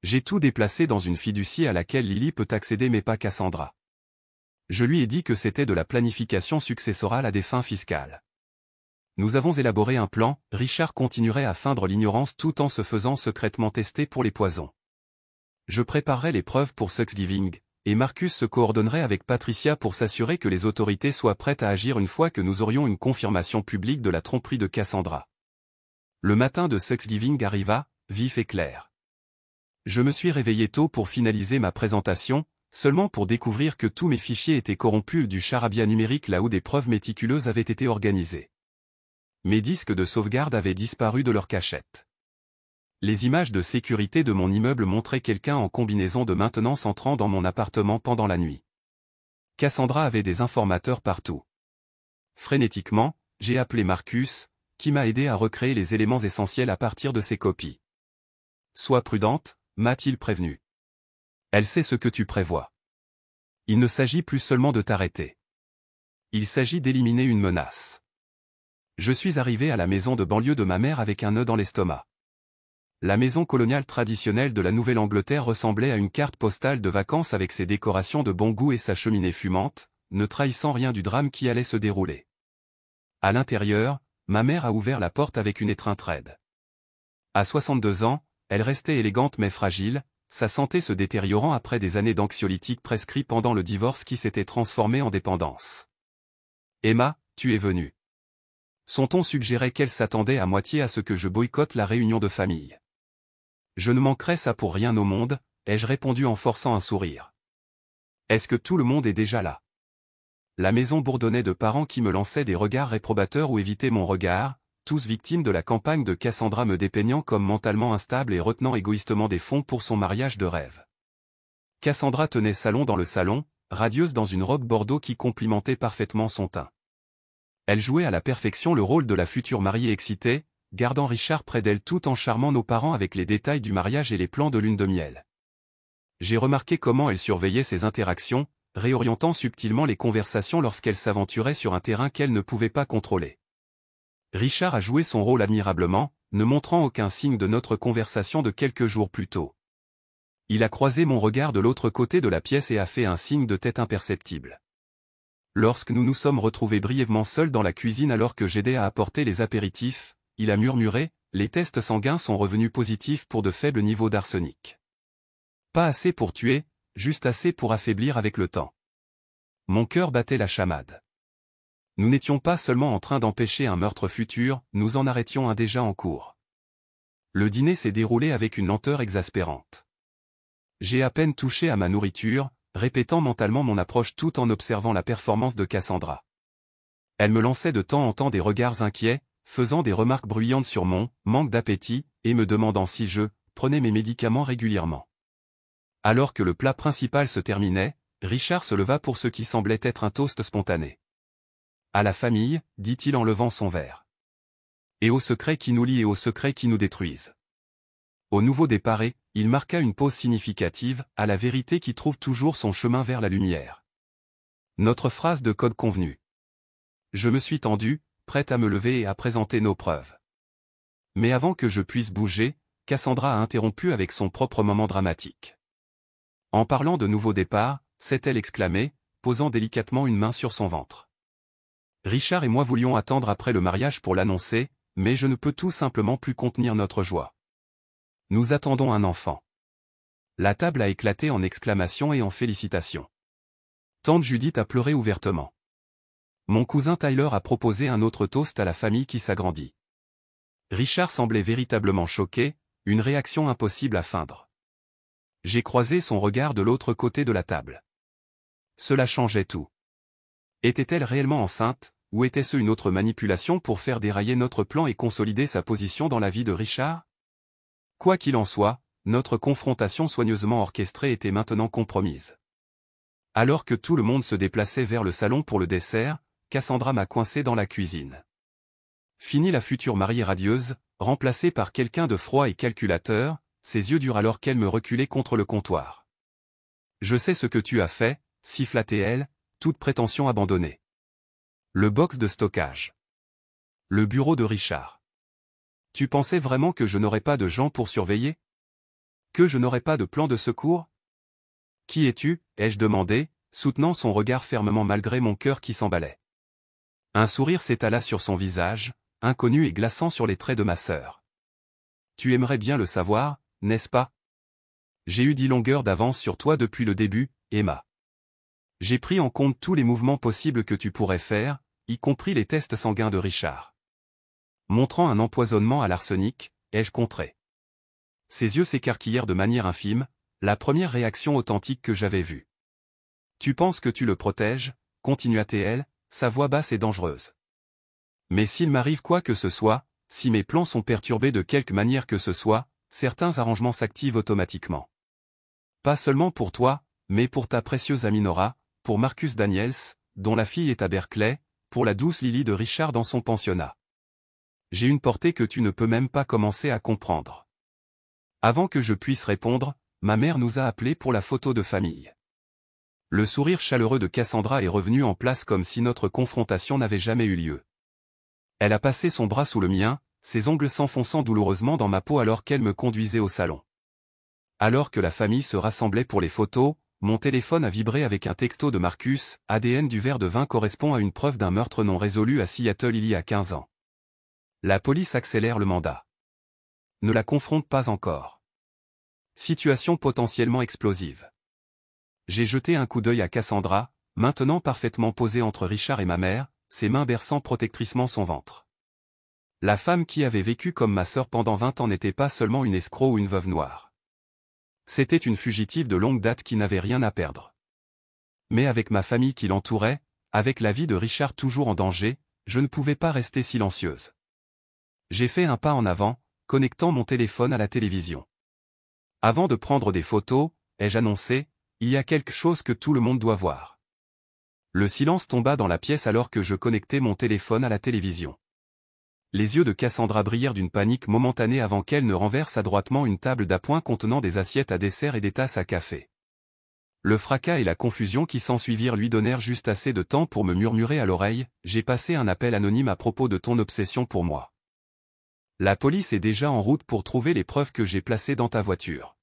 J'ai tout déplacé dans une fiducie à laquelle Lily peut accéder mais pas Cassandra. Je lui ai dit que c'était de la planification successorale à des fins fiscales. Nous avons élaboré un plan, Richard continuerait à feindre l'ignorance tout en se faisant secrètement tester pour les poisons. Je préparerai les preuves pour Thanksgiving, et Marcus se coordonnerait avec Patricia pour s'assurer que les autorités soient prêtes à agir une fois que nous aurions une confirmation publique de la tromperie de Cassandra. Le matin de Thanksgiving arriva, vif et clair. Je me suis réveillé tôt pour finaliser ma présentation, seulement pour découvrir que tous mes fichiers étaient corrompus du charabia numérique là où des preuves méticuleuses avaient été organisées. Mes disques de sauvegarde avaient disparu de leur cachette. Les images de sécurité de mon immeuble montraient quelqu'un en combinaison de maintenance entrant dans mon appartement pendant la nuit. Cassandra avait des informateurs partout. Frénétiquement, j'ai appelé Marcus, qui m'a aidé à recréer les éléments essentiels à partir de ces copies. Sois prudente, m'a-t-il prévenu. Elle sait ce que tu prévois. Il ne s'agit plus seulement de t'arrêter. Il s'agit d'éliminer une menace. Je suis arrivé à la maison de banlieue de ma mère avec un nœud dans l'estomac. La maison coloniale traditionnelle de la Nouvelle-Angleterre ressemblait à une carte postale de vacances avec ses décorations de bon goût et sa cheminée fumante, ne trahissant rien du drame qui allait se dérouler. À l'intérieur, ma mère a ouvert la porte avec une étreinte raide. À 62 ans, elle restait élégante mais fragile, sa santé se détériorant après des années d'anxiolytiques prescrits pendant le divorce qui s'était transformé en dépendance. « Emma, tu es venue. » Son ton suggérait qu'elle s'attendait à moitié à ce que je boycotte la réunion de famille. Je ne manquerai ça pour rien au monde, ai-je répondu en forçant un sourire. Est-ce que tout le monde est déjà là? La maison bourdonnait de parents qui me lançaient des regards réprobateurs ou évitaient mon regard, tous victimes de la campagne de Cassandra me dépeignant comme mentalement instable et retenant égoïstement des fonds pour son mariage de rêve. Cassandra tenait salon dans le salon, radieuse dans une robe bordeaux qui complimentait parfaitement son teint. Elle jouait à la perfection le rôle de la future mariée excitée, gardant Richard près d'elle tout en charmant nos parents avec les détails du mariage et les plans de lune de miel. J'ai remarqué comment elle surveillait ses interactions, réorientant subtilement les conversations lorsqu'elle s'aventurait sur un terrain qu'elle ne pouvait pas contrôler. Richard a joué son rôle admirablement, ne montrant aucun signe de notre conversation de quelques jours plus tôt. Il a croisé mon regard de l'autre côté de la pièce et a fait un signe de tête imperceptible. Lorsque nous nous sommes retrouvés brièvement seuls dans la cuisine alors que j'aidais à apporter les apéritifs, il a murmuré, les tests sanguins sont revenus positifs pour de faibles niveaux d'arsenic. Pas assez pour tuer, juste assez pour affaiblir avec le temps. Mon cœur battait la chamade. Nous n'étions pas seulement en train d'empêcher un meurtre futur, nous en arrêtions un déjà en cours. Le dîner s'est déroulé avec une lenteur exaspérante. J'ai à peine touché à ma nourriture, répétant mentalement mon approche tout en observant la performance de Cassandra. Elle me lançait de temps en temps des regards inquiets, faisant des remarques bruyantes sur mon manque d'appétit, et me demandant si je prenais mes médicaments régulièrement. Alors que le plat principal se terminait, Richard se leva pour ce qui semblait être un toast spontané. À la famille, dit-il en levant son verre. Et aux secrets qui nous lient et aux secrets qui nous détruisent. Au nouveau départ, il marqua une pause significative, à la vérité qui trouve toujours son chemin vers la lumière. Notre phrase de code convenue. Je me suis tendu, prête à me lever et à présenter nos preuves. Mais avant que je puisse bouger, Cassandra a interrompu avec son propre moment dramatique. En parlant de nouveau départ, s'est-elle exclamée, posant délicatement une main sur son ventre. Richard et moi voulions attendre après le mariage pour l'annoncer, mais je ne peux tout simplement plus contenir notre joie. Nous attendons un enfant. La table a éclaté en exclamations et en félicitations. Tante Judith a pleuré ouvertement. Mon cousin Tyler a proposé un autre toast à la famille qui s'agrandit. Richard semblait véritablement choqué, une réaction impossible à feindre. J'ai croisé son regard de l'autre côté de la table. Cela changeait tout. Était-elle réellement enceinte, ou était-ce une autre manipulation pour faire dérailler notre plan et consolider sa position dans la vie de Richard? Quoi qu'il en soit, notre confrontation soigneusement orchestrée était maintenant compromise. Alors que tout le monde se déplaçait vers le salon pour le dessert, Cassandra m'a coincé dans la cuisine. Fini la future mariée radieuse, remplacée par quelqu'un de froid et calculateur, ses yeux durs alors qu'elle me reculait contre le comptoir. Je sais ce que tu as fait, siffla-t-elle, toute prétention abandonnée. Le box de stockage. Le bureau de Richard. Tu pensais vraiment que je n'aurais pas de gens pour surveiller? Que je n'aurais pas de plan de secours? Qui es-tu? Ai-je demandé, soutenant son regard fermement malgré mon cœur qui s'emballait. Un sourire s'étala sur son visage, inconnu et glaçant sur les traits de ma sœur. Tu aimerais bien le savoir, n'est-ce pas? J'ai eu 10 longueurs d'avance sur toi depuis le début, Emma. J'ai pris en compte tous les mouvements possibles que tu pourrais faire, y compris les tests sanguins de Richard. Montrant un empoisonnement à l'arsenic, ai-je contré. Ses yeux s'écarquillèrent de manière infime, la première réaction authentique que j'avais vue. Tu penses que tu le protèges, continua-t-elle, sa voix basse et dangereuse. Mais s'il m'arrive quoi que ce soit, si mes plans sont perturbés de quelque manière que ce soit, certains arrangements s'activent automatiquement. Pas seulement pour toi, mais pour ta précieuse amie Nora, pour Marcus Daniels, dont la fille est à Berkeley, pour la douce Lily de Richard dans son pensionnat. J'ai une portée que tu ne peux même pas commencer à comprendre. Avant que je puisse répondre, ma mère nous a appelés pour la photo de famille. Le sourire chaleureux de Cassandra est revenu en place comme si notre confrontation n'avait jamais eu lieu. Elle a passé son bras sous le mien, ses ongles s'enfonçant douloureusement dans ma peau alors qu'elle me conduisait au salon. Alors que la famille se rassemblait pour les photos, mon téléphone a vibré avec un texto de Marcus, ADN du verre de vin correspond à une preuve d'un meurtre non résolu à Seattle il y a 15 ans. La police accélère le mandat. Ne la confronte pas encore. Situation potentiellement explosive. J'ai jeté un coup d'œil à Cassandra, maintenant parfaitement posée entre Richard et ma mère, ses mains berçant protectriquement son ventre. La femme qui avait vécu comme ma sœur pendant 20 ans n'était pas seulement une escroc ou une veuve noire. C'était une fugitive de longue date qui n'avait rien à perdre. Mais avec ma famille qui l'entourait, avec la vie de Richard toujours en danger, je ne pouvais pas rester silencieuse. J'ai fait un pas en avant, connectant mon téléphone à la télévision. Avant de prendre des photos, ai-je annoncé, il y a quelque chose que tout le monde doit voir. Le silence tomba dans la pièce alors que je connectais mon téléphone à la télévision. Les yeux de Cassandra brillèrent d'une panique momentanée avant qu'elle ne renverse adroitement une table d'appoint contenant des assiettes à dessert et des tasses à café. Le fracas et la confusion qui s'ensuivirent lui donnèrent juste assez de temps pour me murmurer à l'oreille « J'ai passé un appel anonyme à propos de ton obsession pour moi. La police est déjà en route pour trouver les preuves que j'ai placées dans ta voiture.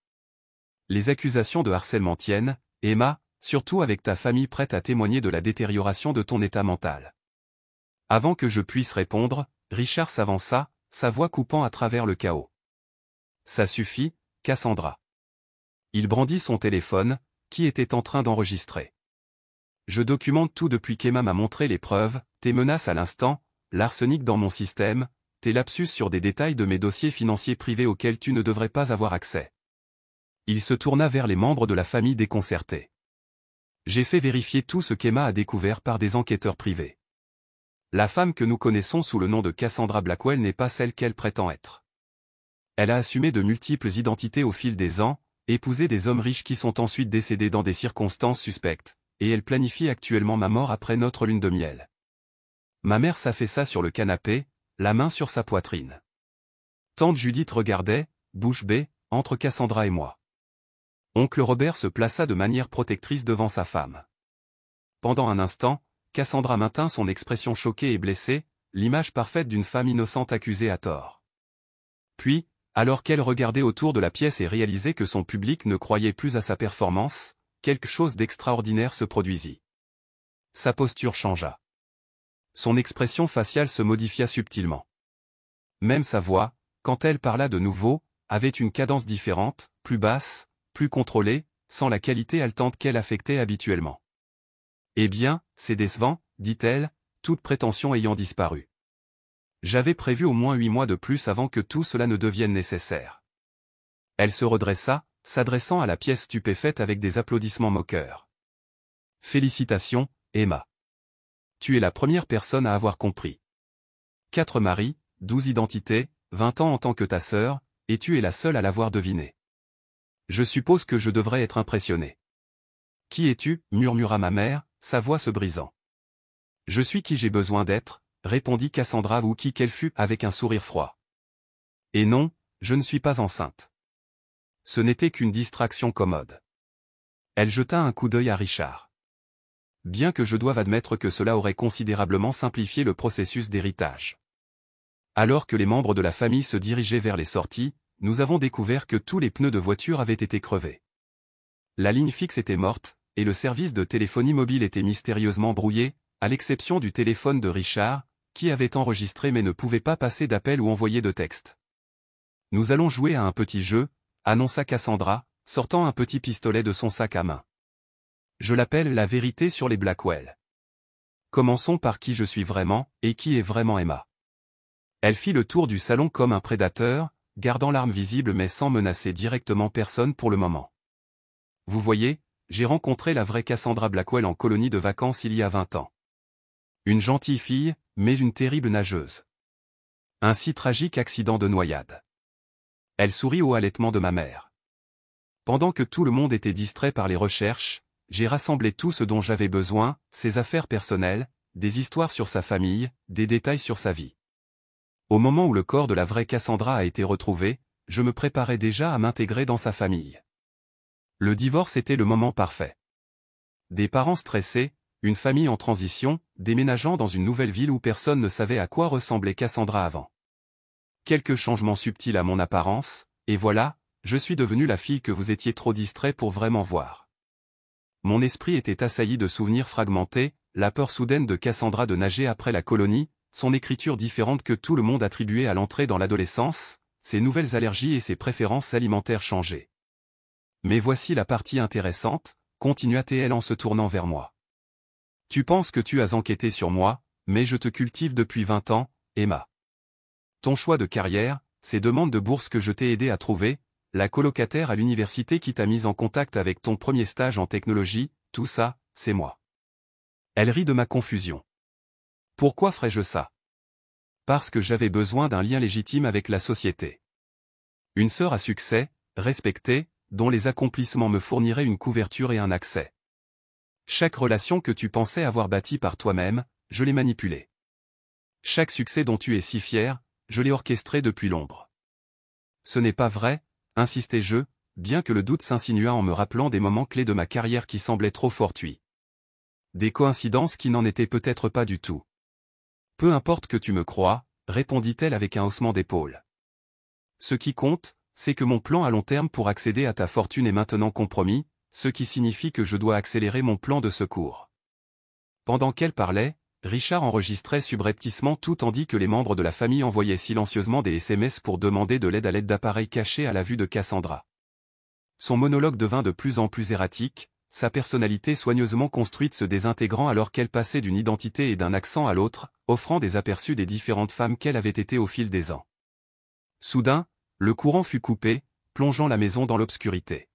Les accusations de harcèlement tiennent, Emma, surtout avec ta famille prête à témoigner de la détérioration de ton état mental. » Avant que je puisse répondre, Richard s'avança, sa voix coupant à travers le chaos. « Ça suffit, Cassandra. » Il brandit son téléphone, qui était en train d'enregistrer. « Je documente tout depuis qu'Emma m'a montré les preuves, tes menaces à l'instant, l'arsenic dans mon système, tes lapsus sur des détails de mes dossiers financiers privés auxquels tu ne devrais pas avoir accès. » Il se tourna vers les membres de la famille déconcertés. « J'ai fait vérifier tout ce qu'Emma a découvert par des enquêteurs privés. La femme que nous connaissons sous le nom de Cassandra Blackwell n'est pas celle qu'elle prétend être. Elle a assumé de multiples identités au fil des ans, épousé des hommes riches qui sont ensuite décédés dans des circonstances suspectes, et elle planifie actuellement ma mort après notre lune de miel. » Ma mère s'affaissa sur le canapé, la main sur sa poitrine. Tante Judith regardait, bouche bée, entre Cassandra et moi. Oncle Robert se plaça de manière protectrice devant sa femme. Pendant un instant, Cassandra maintint son expression choquée et blessée, l'image parfaite d'une femme innocente accusée à tort. Puis, alors qu'elle regardait autour de la pièce et réalisait que son public ne croyait plus à sa performance, quelque chose d'extraordinaire se produisit. Sa posture changea. Son expression faciale se modifia subtilement. Même sa voix, quand elle parla de nouveau, avait une cadence différente, plus basse, plus contrôlée, sans la qualité haletante qu'elle affectait habituellement. « Eh bien, c'est décevant, dit-elle, toute prétention ayant disparu. J'avais prévu au moins 8 mois de plus avant que tout cela ne devienne nécessaire. » Elle se redressa, s'adressant à la pièce stupéfaite avec des applaudissements moqueurs. « Félicitations, Emma. Tu es la première personne à avoir compris. 4 maris, 12 identités, 20 ans en tant que ta sœur, et tu es la seule à l'avoir deviné. Je suppose que je devrais être impressionné. »« Qui es-tu » murmura ma mère, sa voix se brisant. « Je suis qui j'ai besoin d'être, » répondit Cassandra ou qui qu'elle fût avec un sourire froid. « Et non, je ne suis pas enceinte. Ce n'était qu'une distraction commode. » Elle jeta un coup d'œil à Richard. Bien que je doive admettre que cela aurait considérablement simplifié le processus d'héritage. Alors que les membres de la famille se dirigeaient vers les sorties, nous avons découvert que tous les pneus de voiture avaient été crevés. La ligne fixe était morte, et le service de téléphonie mobile était mystérieusement brouillé, à l'exception du téléphone de Richard, qui avait enregistré mais ne pouvait pas passer d'appel ou envoyer de texte. « Nous allons jouer à un petit jeu », annonça Cassandra, sortant un petit pistolet de son sac à main. « Je l'appelle la vérité sur les Blackwell. Commençons par qui je suis vraiment, et qui est vraiment Emma. » Elle fit le tour du salon comme un prédateur, gardant l'arme visible mais sans menacer directement personne pour le moment. « Vous voyez, j'ai rencontré la vraie Cassandra Blackwell en colonie de vacances il y a 20 ans. Une gentille fille, mais une terrible nageuse. Un si tragique accident de noyade. » Elle sourit au halètement de ma mère. Pendant que tout le monde était distrait par les recherches, j'ai rassemblé tout ce dont j'avais besoin, ses affaires personnelles, des histoires sur sa famille, des détails sur sa vie. Au moment où le corps de la vraie Cassandra a été retrouvé, je me préparais déjà à m'intégrer dans sa famille. Le divorce était le moment parfait. Des parents stressés, une famille en transition, déménageant dans une nouvelle ville où personne ne savait à quoi ressemblait Cassandra avant. Quelques changements subtils à mon apparence, et voilà, je suis devenue la fille que vous étiez trop distrait pour vraiment voir. Mon esprit était assailli de souvenirs fragmentés, la peur soudaine de Cassandra de nager après la colonie, son écriture différente que tout le monde attribuait à l'entrée dans l'adolescence, ses nouvelles allergies et ses préférences alimentaires changées. Mais voici la partie intéressante, continua-t-elle en se tournant vers moi. Tu penses que tu as enquêté sur moi, mais je te cultive depuis 20 ans, Emma. Ton choix de carrière, ces demandes de bourse que je t'ai aidé à trouver, la colocataire à l'université qui t'a mise en contact avec ton premier stage en technologie, tout ça, c'est moi. Elle rit de ma confusion. Pourquoi ferais-je ça? Parce que j'avais besoin d'un lien légitime avec la société. Une sœur à succès, respectée, dont les accomplissements me fourniraient une couverture et un accès. Chaque relation que tu pensais avoir bâtie par toi-même, je l'ai manipulée. Chaque succès dont tu es si fier, je l'ai orchestré depuis l'ombre. Ce n'est pas vrai, insistai-je, bien que le doute s'insinuât en me rappelant des moments clés de ma carrière qui semblaient trop fortuits. Des coïncidences qui n'en étaient peut-être pas du tout. Peu importe que tu me crois, répondit-elle avec un haussement d'épaule. Ce qui compte, c'est que mon plan à long terme pour accéder à ta fortune est maintenant compromis, ce qui signifie que je dois accélérer mon plan de secours. Pendant qu'elle parlait, Richard enregistrait subrepticement tout tandis que les membres de la famille envoyaient silencieusement des SMS pour demander de l'aide à l'aide d'appareils cachés à la vue de Cassandra. Son monologue devint de plus en plus erratique, sa personnalité soigneusement construite se désintégrant alors qu'elle passait d'une identité et d'un accent à l'autre, offrant des aperçus des différentes femmes qu'elle avait été au fil des ans. Soudain, le courant fut coupé, plongeant la maison dans l'obscurité.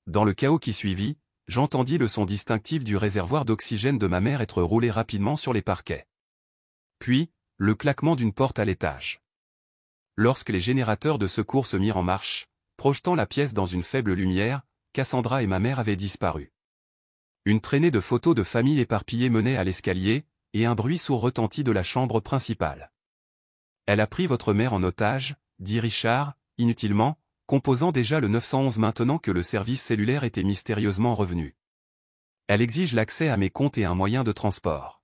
Dans le chaos qui suivit, j'entendis le son distinctif du réservoir d'oxygène de ma mère être roulé rapidement sur les parquets. Puis, le claquement d'une porte à l'étage. Lorsque les générateurs de secours se mirent en marche, projetant la pièce dans une faible lumière, Cassandra et ma mère avaient disparu. Une traînée de photos de famille éparpillées menait à l'escalier, et un bruit sourd retentit de la chambre principale. Elle a pris votre mère en otage, dit Richard, inutilement, composant déjà le 911 maintenant que le service cellulaire était mystérieusement revenu. Elle exige l'accès à mes comptes et un moyen de transport.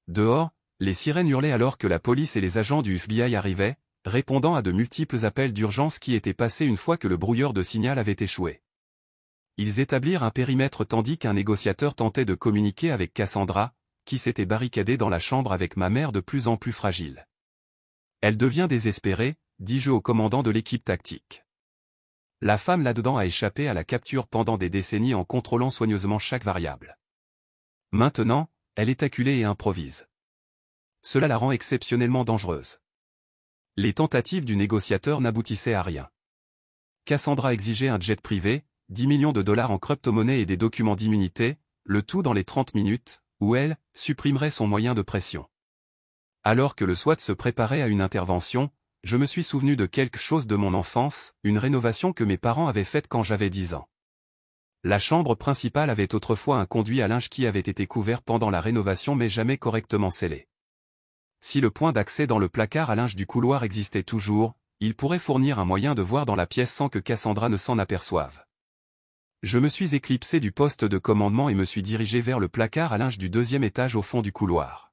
Dehors, les sirènes hurlaient alors que la police et les agents du FBI arrivaient, répondant à de multiples appels d'urgence qui étaient passés une fois que le brouilleur de signal avait échoué. Ils établirent un périmètre tandis qu'un négociateur tentait de communiquer avec Cassandra, qui s'était barricadée dans la chambre avec ma mère de plus en plus fragile. Elle devient désespérée, dis-je au commandant de l'équipe tactique. La femme là-dedans a échappé à la capture pendant des décennies en contrôlant soigneusement chaque variable. Maintenant, elle est acculée et improvise. Cela la rend exceptionnellement dangereuse. Les tentatives du négociateur n'aboutissaient à rien. Cassandra exigeait un jet privé, 10 millions de dollars en crypto-monnaie et des documents d'immunité, le tout dans les 30 minutes, où elle supprimerait son moyen de pression. Alors que le SWAT se préparait à une intervention, je me suis souvenu de quelque chose de mon enfance, une rénovation que mes parents avaient faite quand j'avais 10 ans. La chambre principale avait autrefois un conduit à linge qui avait été couvert pendant la rénovation mais jamais correctement scellé. Si le point d'accès dans le placard à linge du couloir existait toujours, il pourrait fournir un moyen de voir dans la pièce sans que Cassandra ne s'en aperçoive. Je me suis éclipsé du poste de commandement et me suis dirigé vers le placard à linge du 2e étage au fond du couloir.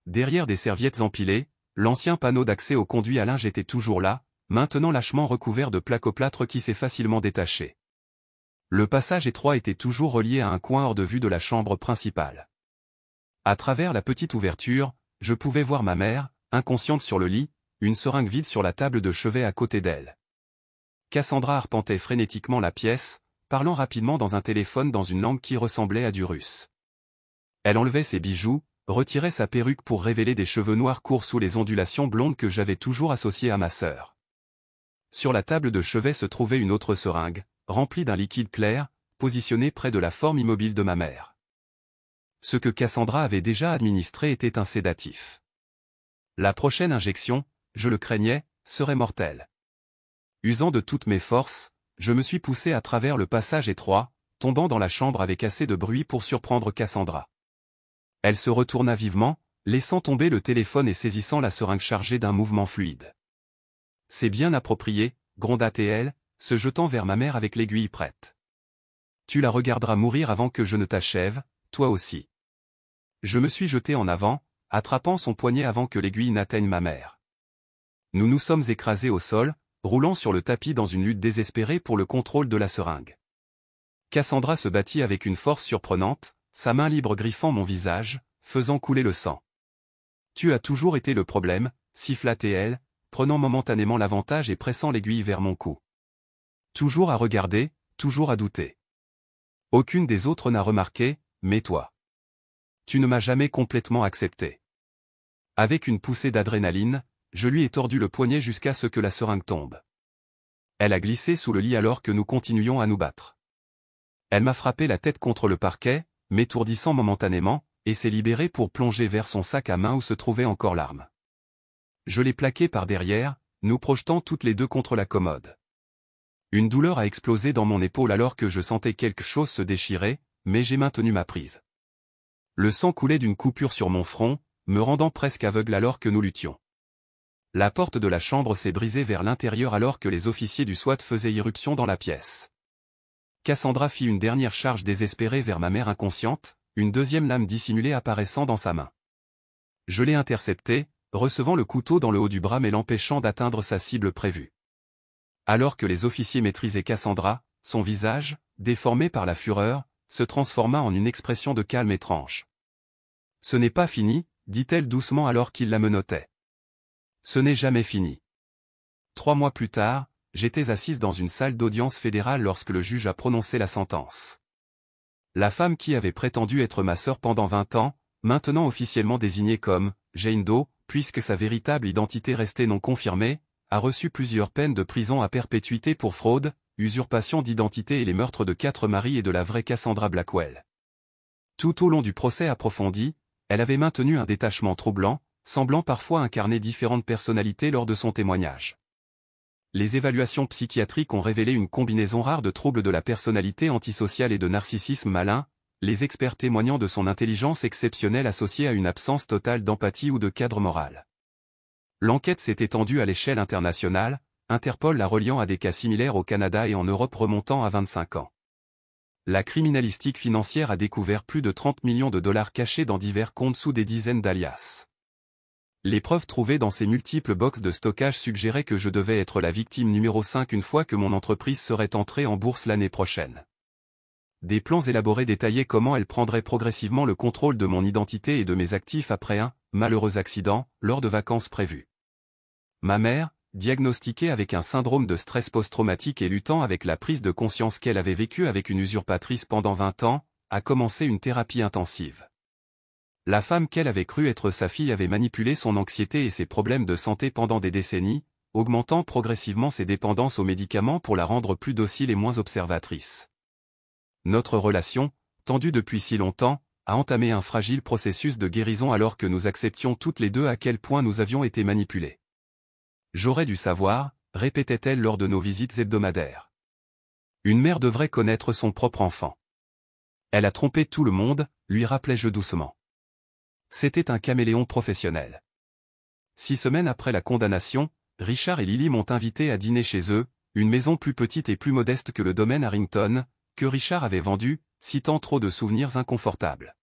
Derrière des serviettes empilées, l'ancien panneau d'accès au conduit à linge était toujours là, maintenant lâchement recouvert de plaques-au-plâtre qui s'est facilement détaché. Le passage étroit était toujours relié à un coin hors de vue de la chambre principale. À travers la petite ouverture, je pouvais voir ma mère, inconsciente sur le lit, une seringue vide sur la table de chevet à côté d'elle. Cassandra arpentait frénétiquement la pièce, parlant rapidement dans un téléphone dans une langue qui ressemblait à du russe. Elle enlevait ses bijoux, retirait sa perruque pour révéler des cheveux noirs courts sous les ondulations blondes que j'avais toujours associées à ma sœur. Sur la table de chevet se trouvait une autre seringue, remplie d'un liquide clair, positionnée près de la forme immobile de ma mère. Ce que Cassandra avait déjà administré était un sédatif. La prochaine injection, je le craignais, serait mortelle. Usant de toutes mes forces, je me suis poussé à travers le passage étroit, tombant dans la chambre avec assez de bruit pour surprendre Cassandra. Elle se retourna vivement, laissant tomber le téléphone et saisissant la seringue chargée d'un mouvement fluide. « C'est bien approprié, gronda-t-elle, se jetant vers ma mère avec l'aiguille prête. Tu la regarderas mourir avant que je ne t'achève, toi aussi. Je me suis jeté en avant, attrapant son poignet avant que l'aiguille n'atteigne ma mère. Nous nous sommes écrasés au sol, roulant sur le tapis dans une lutte désespérée pour le contrôle de la seringue. Cassandra se battit avec une force surprenante, sa main libre griffant mon visage, faisant couler le sang. Tu as toujours été le problème, siffla-t-elle, prenant momentanément l'avantage et pressant l'aiguille vers mon cou. Toujours à regarder, toujours à douter. Aucune des autres n'a remarqué, mais toi. Tu ne m'as jamais complètement accepté. Avec une poussée d'adrénaline, je lui ai tordu le poignet jusqu'à ce que la seringue tombe. Elle a glissé sous le lit alors que nous continuions à nous battre. Elle m'a frappé la tête contre le parquet, m'étourdissant momentanément, et s'est libérée pour plonger vers son sac à main où se trouvait encore l'arme. Je l'ai plaquée par derrière, nous projetant toutes les deux contre la commode. Une douleur a explosé dans mon épaule alors que je sentais quelque chose se déchirer, mais j'ai maintenu ma prise. Le sang coulait d'une coupure sur mon front, me rendant presque aveugle alors que nous luttions. La porte de la chambre s'est brisée vers l'intérieur alors que les officiers du SWAT faisaient irruption dans la pièce. Cassandra fit une dernière charge désespérée vers ma mère inconsciente, une deuxième lame dissimulée apparaissant dans sa main. Je l'ai interceptée, recevant le couteau dans le haut du bras mais l'empêchant d'atteindre sa cible prévue. Alors que les officiers maîtrisaient Cassandra, son visage, déformé par la fureur, se transforma en une expression de calme étrange. « Ce n'est pas fini », dit-elle doucement alors qu'il la menottait. « Ce n'est jamais fini. » 3 mois plus tard, j'étais assise dans une salle d'audience fédérale lorsque le juge a prononcé la sentence. La femme qui avait prétendu être ma sœur pendant 20 ans, maintenant officiellement désignée comme Jane Doe, puisque sa véritable identité restait non confirmée, a reçu plusieurs peines de prison à perpétuité pour fraude, usurpation d'identité et les meurtres de 4 maris et de la vraie Cassandra Blackwell. Tout au long du procès approfondi, elle avait maintenu un détachement troublant, semblant parfois incarner différentes personnalités lors de son témoignage. Les évaluations psychiatriques ont révélé une combinaison rare de troubles de la personnalité antisociale et de narcissisme malin, les experts témoignant de son intelligence exceptionnelle associée à une absence totale d'empathie ou de cadre moral. L'enquête s'est étendue à l'échelle internationale, Interpol la reliant à des cas similaires au Canada et en Europe remontant à 25 ans. La criminalistique financière a découvert plus de 30 millions de dollars cachés dans divers comptes sous des dizaines d'alias. Les preuves trouvées dans ces multiples boxes de stockage suggéraient que je devais être la victime numéro 5 une fois que mon entreprise serait entrée en bourse l'année prochaine. Des plans élaborés détaillaient comment elle prendrait progressivement le contrôle de mon identité et de mes actifs après un malheureux accident lors de vacances prévues. Ma mère, diagnostiquée avec un syndrome de stress post-traumatique et luttant avec la prise de conscience qu'elle avait vécue avec une usurpatrice pendant 20 ans, a commencé une thérapie intensive. La femme qu'elle avait cru être sa fille avait manipulé son anxiété et ses problèmes de santé pendant des décennies, augmentant progressivement ses dépendances aux médicaments pour la rendre plus docile et moins observatrice. Notre relation, tendue depuis si longtemps, a entamé un fragile processus de guérison alors que nous acceptions toutes les deux à quel point nous avions été manipulés. J'aurais dû savoir, répétait-elle lors de nos visites hebdomadaires. Une mère devrait connaître son propre enfant. Elle a trompé tout le monde, lui rappelai-je doucement. C'était un caméléon professionnel. 6 semaines après la condamnation, Richard et Lily m'ont invité à dîner chez eux, une maison plus petite et plus modeste que le domaine Harrington, que Richard avait vendu, citant trop de souvenirs inconfortables.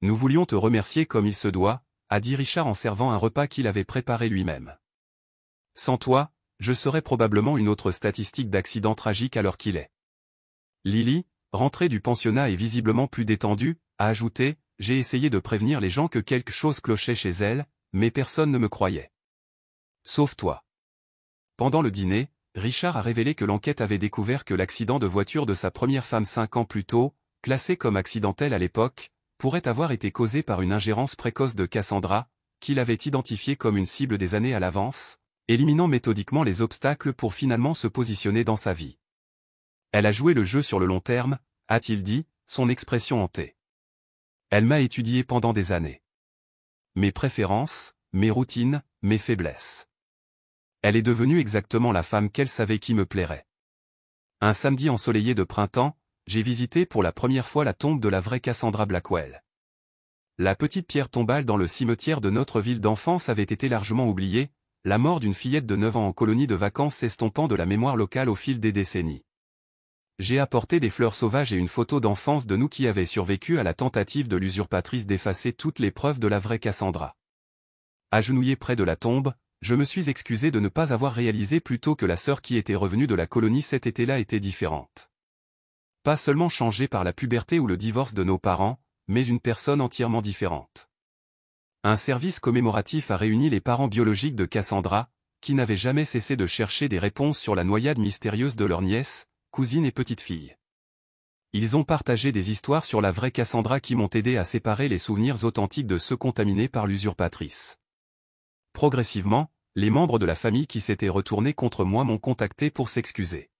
Nous voulions te remercier comme il se doit, a dit Richard en servant un repas qu'il avait préparé lui-même. Sans toi, je serais probablement une autre statistique d'accident tragique à l'heure qu'il est. Lily, rentrée du pensionnat et visiblement plus détendue, a ajouté, j'ai essayé de prévenir les gens que quelque chose clochait chez elle, mais personne ne me croyait. Sauf toi. Pendant le dîner, Richard a révélé que l'enquête avait découvert que l'accident de voiture de sa première femme 5 ans plus tôt, classé comme accidentel à l'époque, pourrait avoir été causé par une ingérence précoce de Cassandra, qu'il avait identifiée comme une cible des années à l'avance, éliminant méthodiquement les obstacles pour finalement se positionner dans sa vie. Elle a joué le jeu sur le long terme, a-t-il dit, son expression hantée. Elle m'a étudié pendant des années. Mes préférences, mes routines, mes faiblesses. Elle est devenue exactement la femme qu'elle savait qui me plairait. Un samedi ensoleillé de printemps, j'ai visité pour la première fois la tombe de la vraie Cassandra Blackwell. La petite pierre tombale dans le cimetière de notre ville d'enfance avait été largement oubliée, la mort d'une fillette de 9 ans en colonie de vacances s'estompant de la mémoire locale au fil des décennies. J'ai apporté des fleurs sauvages et une photo d'enfance de nous qui avait survécu à la tentative de l'usurpatrice d'effacer toutes les preuves de la vraie Cassandra. Agenouillé près de la tombe, je me suis excusé de ne pas avoir réalisé plus tôt que la sœur qui était revenue de la colonie cet été-là était différente. Pas seulement changée par la puberté ou le divorce de nos parents, mais une personne entièrement différente. Un service commémoratif a réuni les parents biologiques de Cassandra, qui n'avaient jamais cessé de chercher des réponses sur la noyade mystérieuse de leur nièce, cousine et petite-fille. Ils ont partagé des histoires sur la vraie Cassandra qui m'ont aidé à séparer les souvenirs authentiques de ceux contaminés par l'usurpatrice. Progressivement, les membres de la famille qui s'étaient retournés contre moi m'ont contacté pour s'excuser.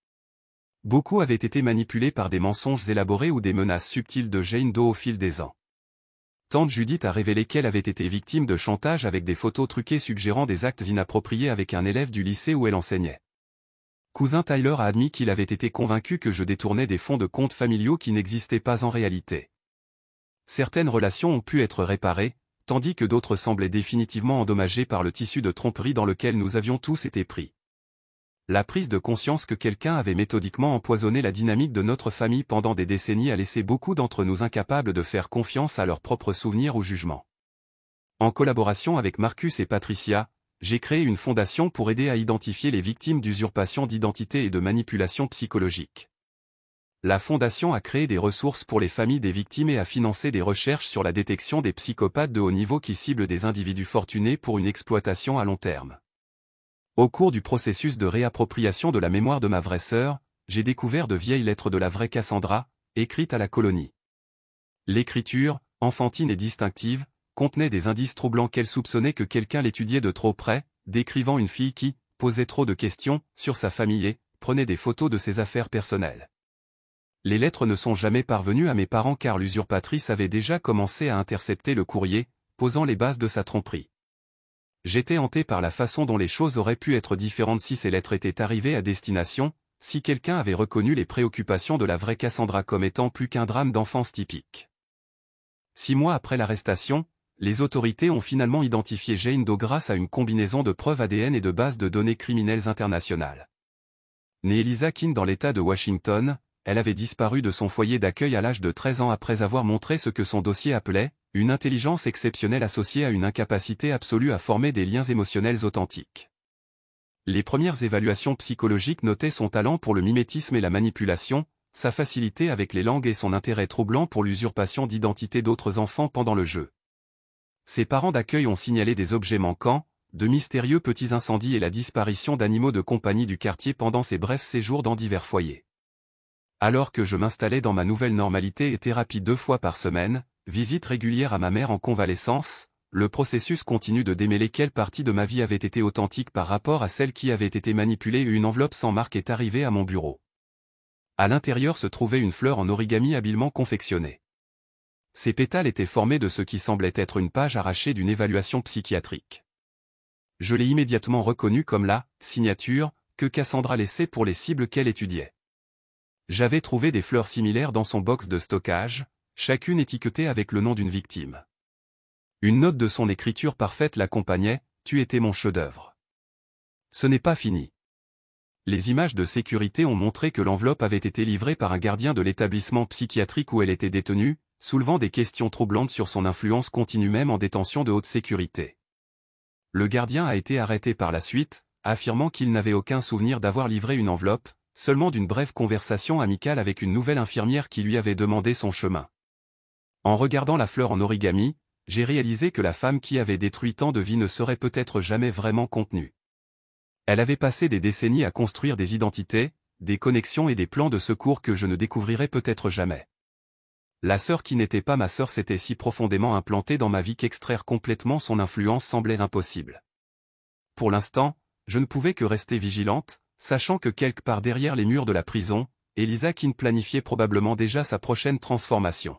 Beaucoup avaient été manipulés par des mensonges élaborés ou des menaces subtiles de Jane Doe au fil des ans. Tante Judith a révélé qu'elle avait été victime de chantage avec des photos truquées suggérant des actes inappropriés avec un élève du lycée où elle enseignait. Cousin Tyler a admis qu'il avait été convaincu que je détournais des fonds de comptes familiaux qui n'existaient pas en réalité. Certaines relations ont pu être réparées, tandis que d'autres semblaient définitivement endommagées par le tissu de tromperie dans lequel nous avions tous été pris. La prise de conscience que quelqu'un avait méthodiquement empoisonné la dynamique de notre famille pendant des décennies a laissé beaucoup d'entre nous incapables de faire confiance à leurs propres souvenirs ou jugements. En collaboration avec Marcus et Patricia, j'ai créé une fondation pour aider à identifier les victimes d'usurpation d'identité et de manipulation psychologique. La fondation a créé des ressources pour les familles des victimes et a financé des recherches sur la détection des psychopathes de haut niveau qui ciblent des individus fortunés pour une exploitation à long terme. Au cours du processus de réappropriation de la mémoire de ma vraie sœur, j'ai découvert de vieilles lettres de la vraie Cassandra, écrites à la colonie. L'écriture, enfantine et distinctive, contenait des indices troublants qu'elle soupçonnait que quelqu'un l'étudiait de trop près, décrivant une fille qui posait trop de questions sur sa famille et prenait des photos de ses affaires personnelles. Les lettres ne sont jamais parvenues à mes parents car l'usurpatrice avait déjà commencé à intercepter le courrier, posant les bases de sa tromperie. J'étais hanté par la façon dont les choses auraient pu être différentes si ces lettres étaient arrivées à destination, si quelqu'un avait reconnu les préoccupations de la vraie Cassandra comme étant plus qu'un drame d'enfance typique. 6 mois après l'arrestation, les autorités ont finalement identifié Jane Doe grâce à une combinaison de preuves ADN et de bases de données criminelles internationales. Née Eliza Keane dans l'État de Washington, elle avait disparu de son foyer d'accueil à l'âge de 13 ans après avoir montré ce que son dossier appelait une intelligence exceptionnelle associée à une incapacité absolue à former des liens émotionnels authentiques. Les premières évaluations psychologiques notaient son talent pour le mimétisme et la manipulation, sa facilité avec les langues et son intérêt troublant pour l'usurpation d'identité d'autres enfants pendant le jeu. Ses parents d'accueil ont signalé des objets manquants, de mystérieux petits incendies et la disparition d'animaux de compagnie du quartier pendant ses brefs séjours dans divers foyers. Alors que je m'installais dans ma nouvelle normalité et thérapie 2 fois par semaine, visite régulière à ma mère en convalescence, le processus continue de démêler quelle partie de ma vie avait été authentique par rapport à celle qui avait été manipulée et une enveloppe sans marque est arrivée à mon bureau. À l'intérieur se trouvait une fleur en origami habilement confectionnée. Ses pétales étaient formés de ce qui semblait être une page arrachée d'une évaluation psychiatrique. Je l'ai immédiatement reconnue comme la signature que Cassandra laissait pour les cibles qu'elle étudiait. J'avais trouvé des fleurs similaires dans son box de stockage, chacune étiquetée avec le nom d'une victime. Une note de son écriture parfaite l'accompagnait, « Tu étais mon chef-d'œuvre ». Ce n'est pas fini. Les images de sécurité ont montré que l'enveloppe avait été livrée par un gardien de l'établissement psychiatrique où elle était détenue, soulevant des questions troublantes sur son influence continue même en détention de haute sécurité. Le gardien a été arrêté par la suite, affirmant qu'il n'avait aucun souvenir d'avoir livré une enveloppe, seulement d'une brève conversation amicale avec une nouvelle infirmière qui lui avait demandé son chemin. En regardant la fleur en origami, j'ai réalisé que la femme qui avait détruit tant de vies ne serait peut-être jamais vraiment contenue. Elle avait passé des décennies à construire des identités, des connexions et des plans de secours que je ne découvrirais peut-être jamais. La sœur qui n'était pas ma sœur s'était si profondément implantée dans ma vie qu'extraire complètement son influence semblait impossible. Pour l'instant, je ne pouvais que rester vigilante, sachant que quelque part derrière les murs de la prison, Eliza Keane planifiait probablement déjà sa prochaine transformation.